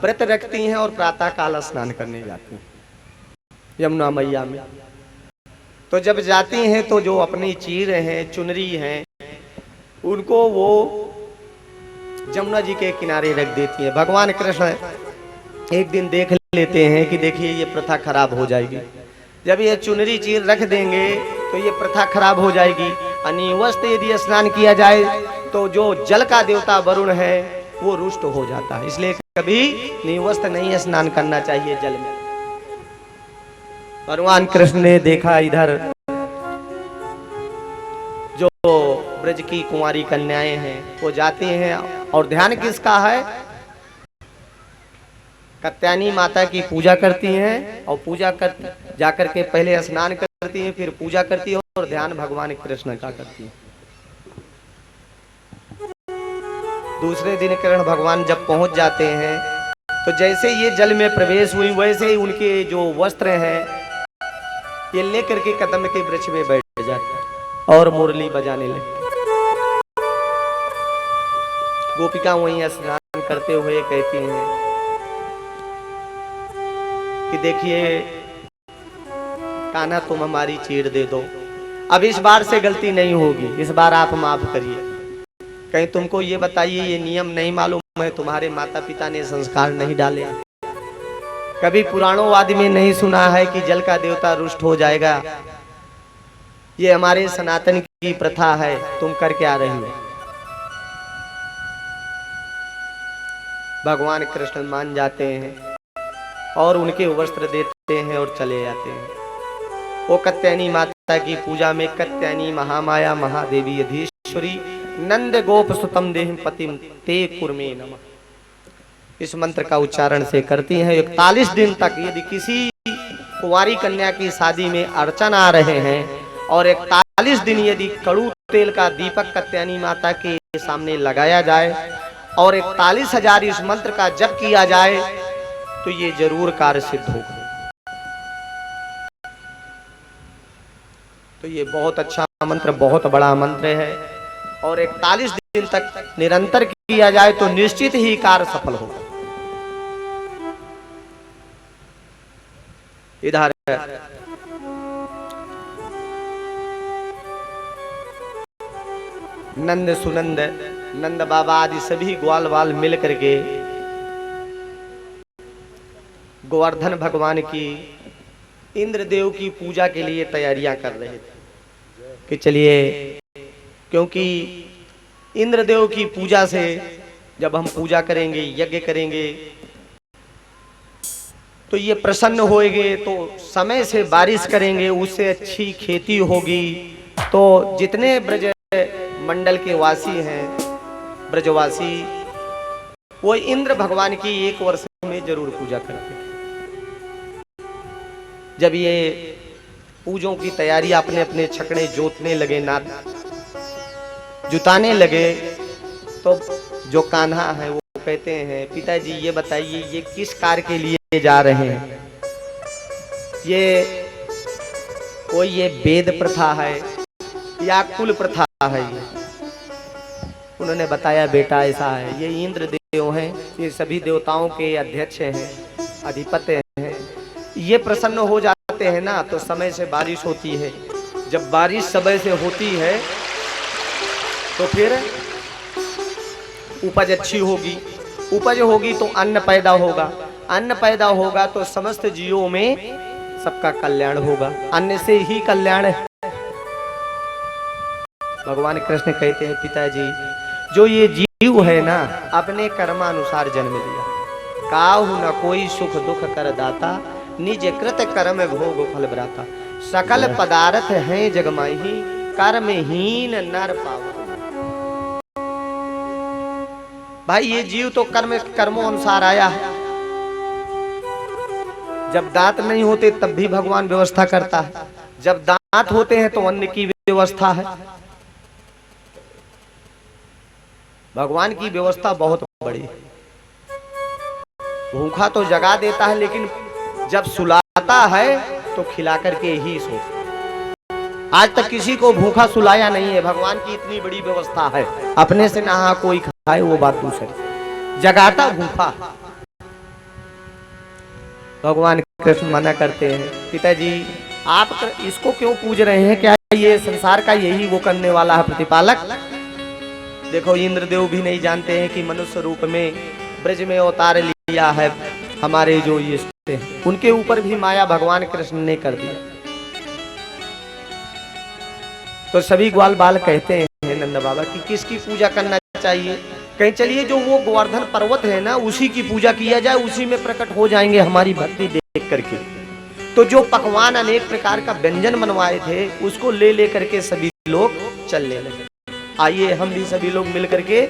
व्रत रखती हैं और प्रातः काल स्नान करने जाती हैं यमुना मैया में। तो जब जाती हैं तो जो अपनी चीर हैं, चुनरी हैं, उनको वो जमुना जी के किनारे रख देती हैं। भगवान कृष्ण एक दिन देख लेते हैं कि देखिए ये प्रथा खराब हो जाएगी, जब ये चुनरी चीर रख देंगे तो ये प्रथा खराब हो जाएगी। अनिवस्त यदि स्नान किया जाए तो जो जल का देवता वरुण है वो रुष्ट हो जाता है, इसलिए कभी निवस्त नहीं स्नान करना चाहिए जल में। भगवान कृष्ण ने देखा इधर जो ब्रज की कुंवारी कन्याएं हैं वो जाती हैं और ध्यान किसका है? कात्यायनी माता की पूजा करती हैं और पूजा कर जाकर के पहले स्नान करती हैं, फिर पूजा करती है और ध्यान भगवान कृष्ण का करती है। दूसरे दिन कृष्ण भगवान जब पहुंच जाते हैं तो जैसे ये जल में प्रवेश हुई वैसे ही उनके जो वस्त्र हैं ये लेकर के कदम के वृक्ष में बैठ जाते और मुरली बजाने लगे। गोपिका वहीं स्नान करते हुए कहती हैं कि देखिए कान्हा तुम हमारी चीड़ दे दो, अब इस बार से गलती नहीं होगी, इस बार आप माफ करिए। कहीं तुमको ये बताइए ये नियम नहीं मालूम है तुम्हारे माता पिता ने संस्कार नहीं डाले। कभी पुराणों वाद में नहीं सुना है कि जल का देवता रुष्ट हो जाएगा। ये हमारे सनातन की प्रथा है, तुम कर क्या रही हो। भगवान कृष्ण मान जाते हैं और उनके वस्त्र देते हैं और चले जाते हैं। वो कात्यायनी माता की पूजा में कात्यायनी महामाया महादेवी अधीश्वरी नंद गोप सुतम देहिं पतिम ते कुर्मे नमः इस मंत्र का उच्चारण से करती हैं। 41 दिन तक यदि किसी कुंवारी कन्या की शादी में अर्चन आ रहे हैं और 41 दिन यदि कड़ू तेल का दीपक कात्यायनी माता के सामने लगाया जाए और 41,000 इस मंत्र का जप किया जाए तो ये जरूर कार्य सिद्ध होगा। तो ये बहुत अच्छा मंत्र, बहुत बड़ा मंत्र है और 41 दिन तक निरंतर किया जाए तो निश्चित ही कार्य सफल होगा। इधर नंद सुनंद नंद बाबा आदि सभी ग्वाल बाल मिल करके गोवर्धन भगवान की इंद्रदेव की पूजा के लिए तैयारियां कर रहे थे कि चलिए, क्योंकि इंद्रदेव की पूजा से जब हम पूजा करेंगे, यज्ञ करेंगे तो ये प्रसन्न होएंगे, तो समय से बारिश करेंगे, उससे अच्छी खेती होगी। तो जितने ब्रज मंडल के वासी हैं, ब्रजवासी, वो इंद्र भगवान की 1 वर्ष में जरूर पूजा करते थे। जब ये पूजों की तैयारी अपने अपने छकड़े जोतने लगे, नाथ जुताने लगे, तो जो कान्हा है वो कहते हैं, पिताजी ये बताइए ये किस कार्य के लिए जा रहे हैं। ये कोई ये वेद प्रथा है या कुल प्रथा है। ये उन्होंने बताया, बेटा ऐसा है, ये इंद्र देव हैं, ये सभी देवताओं के अध्यक्ष हैं, अधिपति हैं। ये प्रसन्न हो जाते हैं ना तो समय से बारिश होती है। जब बारिश समय से होती है तो फिर उपज अच्छी होगी, उपज होगी तो अन्न पैदा होगा, अन्न पैदा होगा तो समस्त जीवों में सबका कल्याण होगा। अन्न से ही कल्याण है। भगवान कृष्ण कहते हैं, पिताजी जो ये जीव है ना, अपने कर्मानुसार जन्म लिया, काहू न कोई सुख दुख कर दाता, निज कृत कर्म भोग फल भ्राता, सकल पदार्थ हैं जगमाही, कर्महीन नर पावो। भाई ये जीव तो कर्मों अनुसार आया है। जब दांत नहीं होते तब भी भगवान व्यवस्था करता है, जब दांत होते हैं तो अन्न की व्यवस्था है। भगवान की व्यवस्था बहुत बड़ी है। भूखा तो जगा देता है, लेकिन जब सुलाता है तो खिला करके ही सोता। आज तक किसी को भूखा सुलाया नहीं है। भगवान की इतनी बड़ी व्यवस्था है। अपने से नहा कोई खाए वो बात दूसरी, जगाता भूखा। भगवान कृष्ण मना करते हैं, पिताजी आप इसको क्यों पूज रहे हैं? क्या ये संसार का यही वो करने वाला है प्रतिपालक? देखो इंद्रदेव भी नहीं जानते हैं कि मनुष्य रूप में ब्रज में अवतार लिया है हमारे जो ये हैं, उनके ऊपर भी माया भगवान कृष्ण ने कर दिया। तो सभी ग्वाल बाल कहते हैं नंद बाबा कि किसकी पूजा करना चाहिए? कहीं चलिए जो वो गोवर्धन पर्वत है ना, उसी की पूजा किया जाए, उसी में प्रकट हो जाएंगे हमारी भक्ति देख करके। तो जो पकवान अनेक प्रकार का व्यंजन बनवाए थे उसको ले करके सभी लोग चलने लगे। आइए हम भी सभी लोग मिल करके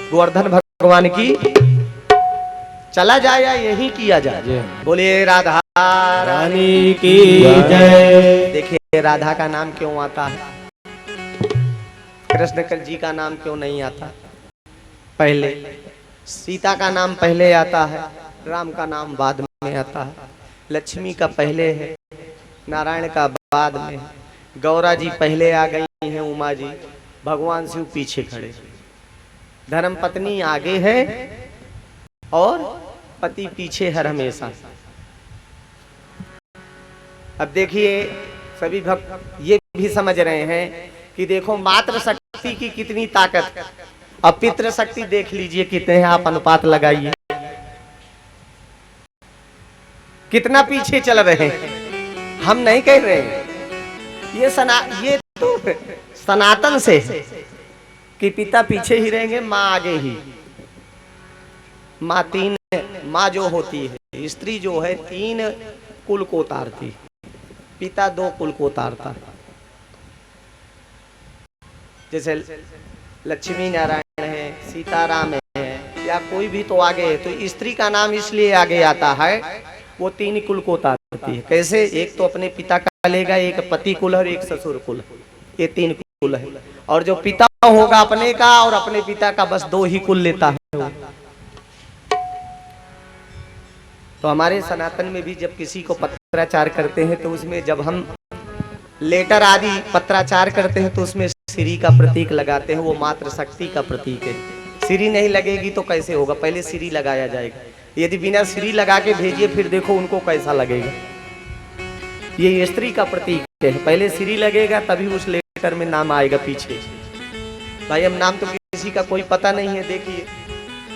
गोवर्धन भगवान की चला जाए या यही किया जाए। बोलिए राधा रानी की जय। देखिए राधा का नाम क्यों आता है, कृष्ण जी का नाम क्यों नहीं आता? पहले सीता का नाम पहले आता है, राम का नाम बाद में आता है, लक्ष्मी का पहले है, नारायण का बाद में, गौरा जी पहले आ गई हैं, उमा जी, भगवान शिव पीछे खड़े, धर्म पत्नी आगे है और पति पीछे हर हमेशा। अब देखिए सभी भक्त ये भी समझ रहे हैं कि देखो मात्र शक्ति की कितनी ताकत। अब पितृशक्ति देख लीजिए कितने हैं, आप अनुपात लगाइए कितना पीछे चल रहे हैं। हम नहीं कह रहे हैं, ये तो सनातन से है कि पिता पीछे ही रहेंगे, माँ आगे ही। माँ जो होती है, स्त्री जो है 3 कुल को उतारती, पिता 2 कुल को उतारता। जैसे लक्ष्मी नारायण है, सीताराम है, या कोई भी तो आगे है। तो स्त्री का नाम इसलिए आगे आता है, वो 3 कुल को उतारती है। कैसे? एक तो अपने पिता का लेगा, एक पति कुल और एक ससुर कुल, ये 3 कुल है। और जो पिता होगा अपने का और अपने पिता का, बस 2 ही कुल लेता है वो। तो हमारे सनातन में भी जब किसी को पत्राचार करते हैं तो उसमें जब हम लेटर आदि पत्राचार करते हैं तो उसमें श्री का प्रतीक लगाते हैं, वो मात्र शक्ति का प्रतीक है। श्री नहीं लगेगी तो कैसे होगा? पहले श्री लगाया जाएगा। यदि बिना श्री लगा के भेजिए फिर देखो उनको कैसा लगेगा। ये स्त्री का प्रतीक है, पहले श्री लगेगा तभी उस लेटर में नाम आएगा पीछे। भाई हम नाम तो किसी का कोई पता नहीं है, देखिए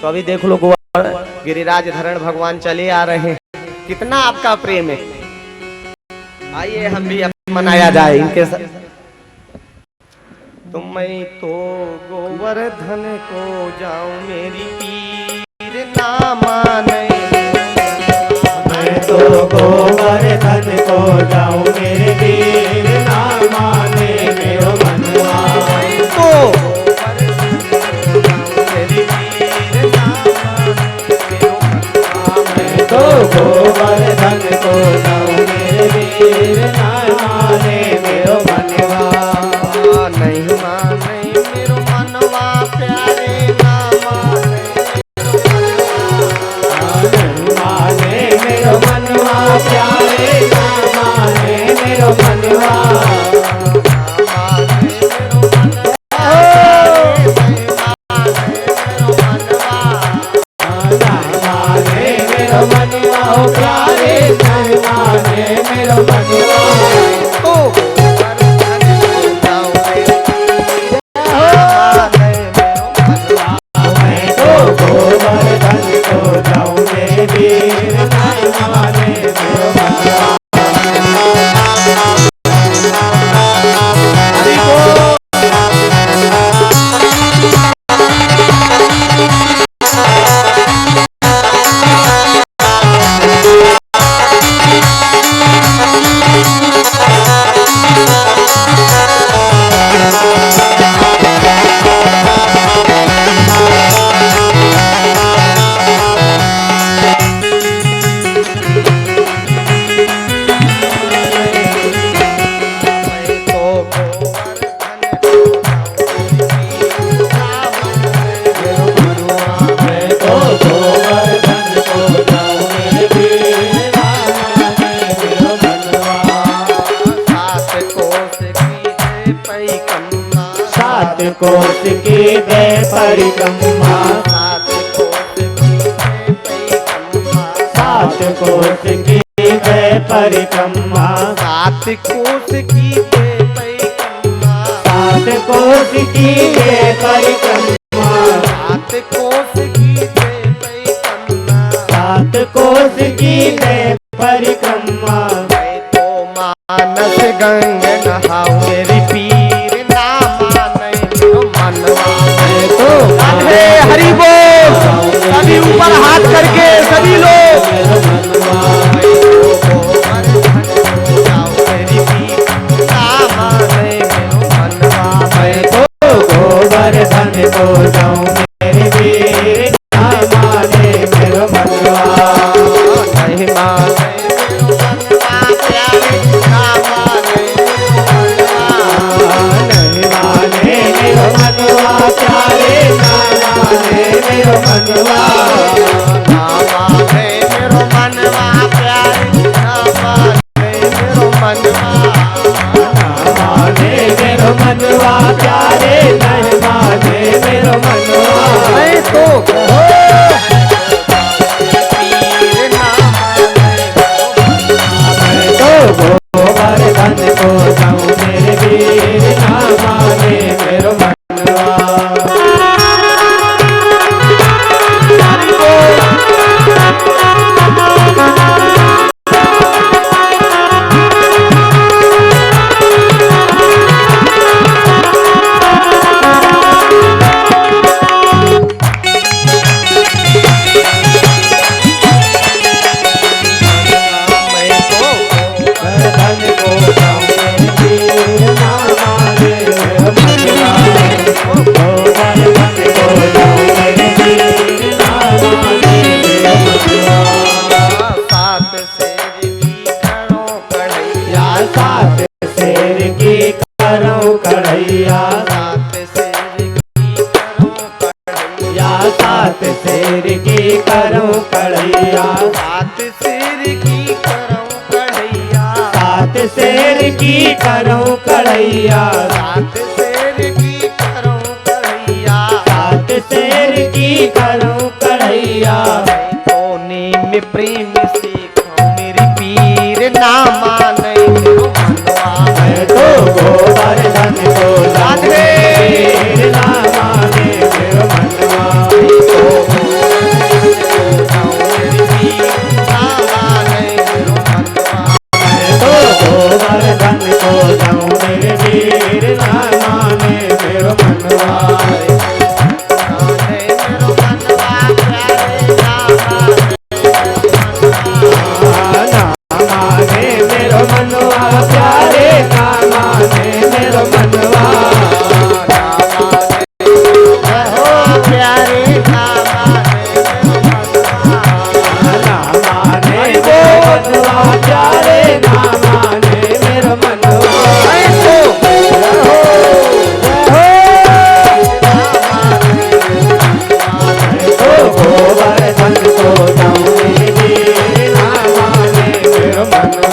तो अभी देख लो गिरिराज धरण भगवान चले आ रहे हैं, कितना आपका प्रेम है। आइए हम भी मनाया जाए इनके साथ। तो मैं तो गोवर्धन को जाऊं मेरी पीर ना माने, मैं तो गोवर्धन को जाऊं मेरे पीर ना माने मेरो मनवा। तो गोवर्धन को जाऊं मेरे पीर ना माने मेरो मनवा। नहीं माने मेरो मनवा प्यारे ना माने, नहीं माने मेरो मनवा प्यारे ना माने मेरो मनवा। प्यारे नहीं माने मेरो मनवा। मैं तो गोवर्धन को जाऊं मेरे पीर नहीं माने मेरो मनवा। कोस की दे परिक्रमा, 7 कोस की दे परिक्रमा, 7 कोस की दे परिक्रमा, 7 कोस की दे परिक्रमा, 7 कोस की दे परिक्रमा, 7 कोस की दे परिक्रमा। मैं तो मानस गंग नहाऊं मेरी पीर ना माने मेरो मनवा। मैं तो हरि बोल, सभी ऊपर हाथ करके सभी लोग। मैं तो गोवर्धन को जाऊं मेरे पीर ना माने मेरो मनवा। नहीं माने मेरो मनवा, प्यारे ना माने मेरो मनवा। ना माने करूं कढ़ैया, सात शेर की करूं कढ़ैया, सात शेर की करूं कढ़ैया, सात शेर की करूं कढ़ैया, सात शेर की करूं कढ़ैया। कोने में प्रेम सीखो मेरी पीर ना माने मेरो मनवा। मैं तो गोवर्धन को राधे पीर ना माने मेरो मनवा। मैं तो गोवर्धन को जाऊं मेरे वीर ना माने मेरो मनवा। ना माने मेरो मनवा प्यारे, ना माने मेरो मनवा। ना माने मेरो मनवा प्यारे, ना माने मेरो मनवा। तो गोवर्धन को जाऊं मेरे वीर ना माने मेरो मनवा।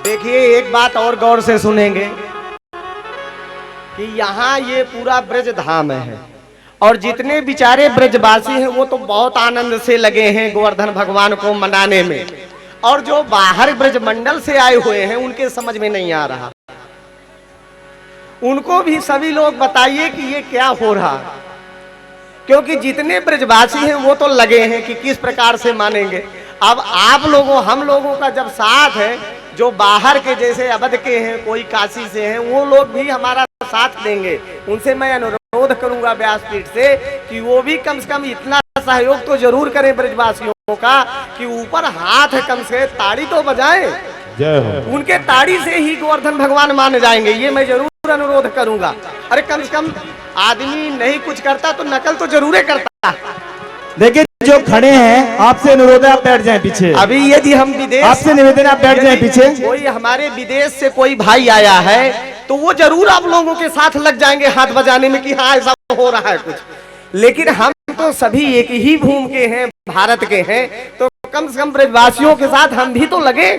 देखिए एक बात और गौर से सुनेंगे कि यहाँ ये पूरा ब्रज धाम है और जितने बेचारे ब्रजवासी हैं वो तो बहुत आनंद से लगे हैं गोवर्धन भगवान को मनाने में, और जो बाहर ब्रजमंडल से आए हुए हैं उनके समझ में नहीं आ रहा। उनको भी सभी लोग बताइए कि ये क्या हो रहा, क्योंकि जितने ब्रजवासी हैं वो तो लगे हैं कि किस प्रकार से मानेंगे। अब आप लोगों हम लोगों का जब साथ है, जो बाहर के जैसे अवध के हैं, कोई काशी से हैं, वो लोग भी हमारा साथ देंगे। उनसे मैं अनुरोध करूंगा व्यासपीठ से कि वो भी कम से कम इतना सहयोग तो जरूर करें ब्रजवासियों का कि ऊपर हाथ कम से ताड़ी तो बजाएं। जय हो। उनके ताड़ी से ही गोवर्धन भगवान मान जाएंगे, ये मैं जरूर अनुरोध करूंगा। अरे कम से कम आदमी नहीं कुछ करता तो नकल तो जरूर करता। देखिए जो खड़े हैं आपसे अनुरोध है आप बैठ जाएं पीछे। अभी यदि हम विदेश, आपसे निवेदन आप बैठ जाएं पीछे। कोई हमारे विदेश से कोई भाई आया है तो वो जरूर आप लोगों के साथ लग जाएंगे हाथ बजाने में कि हाँ ऐसा हो रहा है कुछ। लेकिन हम तो सभी एक ही भूमि के हैं, भारत के हैं, तो कम से कम ब्रजवासियों के साथ हम भी तो लगे।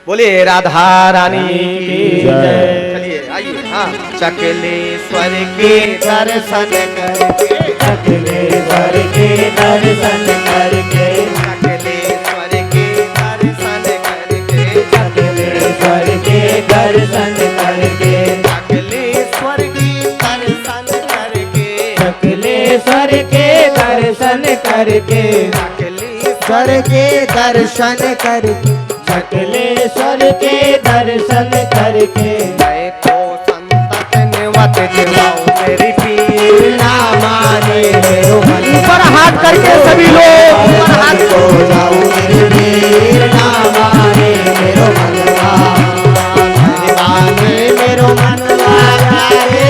बोले राधा रानी की जय। चलिए आइए। हाँ, चकलेश्वर के दर्शन करके, चकलेश्वर के दर्शन करके, चकलेश्वर के दर्शन करके, चकलेश्वर के दर्शन करके, चकलेश्वर के दर्शन करके, चकलेश्वर के दर्शन करके, चकलेश्वर के दर्शन करके, चकलेश्वर के दर्शन करके। मैं तो संतत निवत दिवाऊं मेरी पीर ना माने मेरो मन। ऊपर हाथ करके सभी लोग ऊपर हाथ को जाऊं मेरे वीर ना माने मेरो मनवा। माने मेरो मनवा रे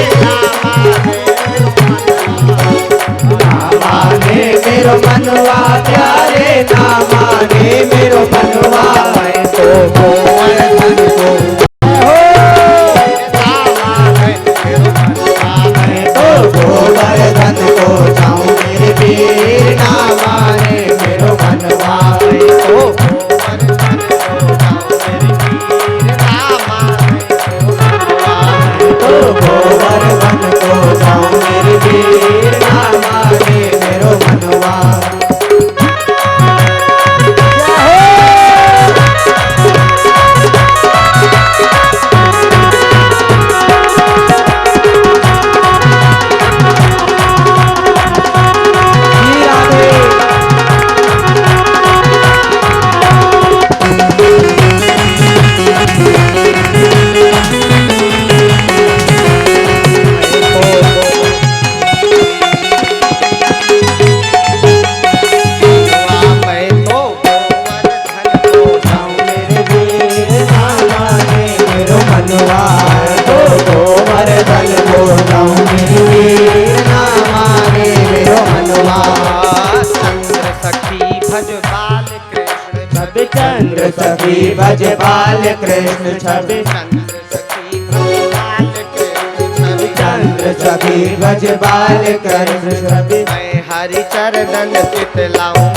माने मेरो मनवा प्यारे, ना माने मेरो मनवा। मैं तो गोवर्धन को मैं तो गोवर्धन को जाऊं मेरे वीर ना माने मेरो मनवा। छवि चंद्र सखी भज बाल कृष्ण छवि चंद्र सखी भज बाल कृष्ण छवि मैं हरि चरणन चित लाऊं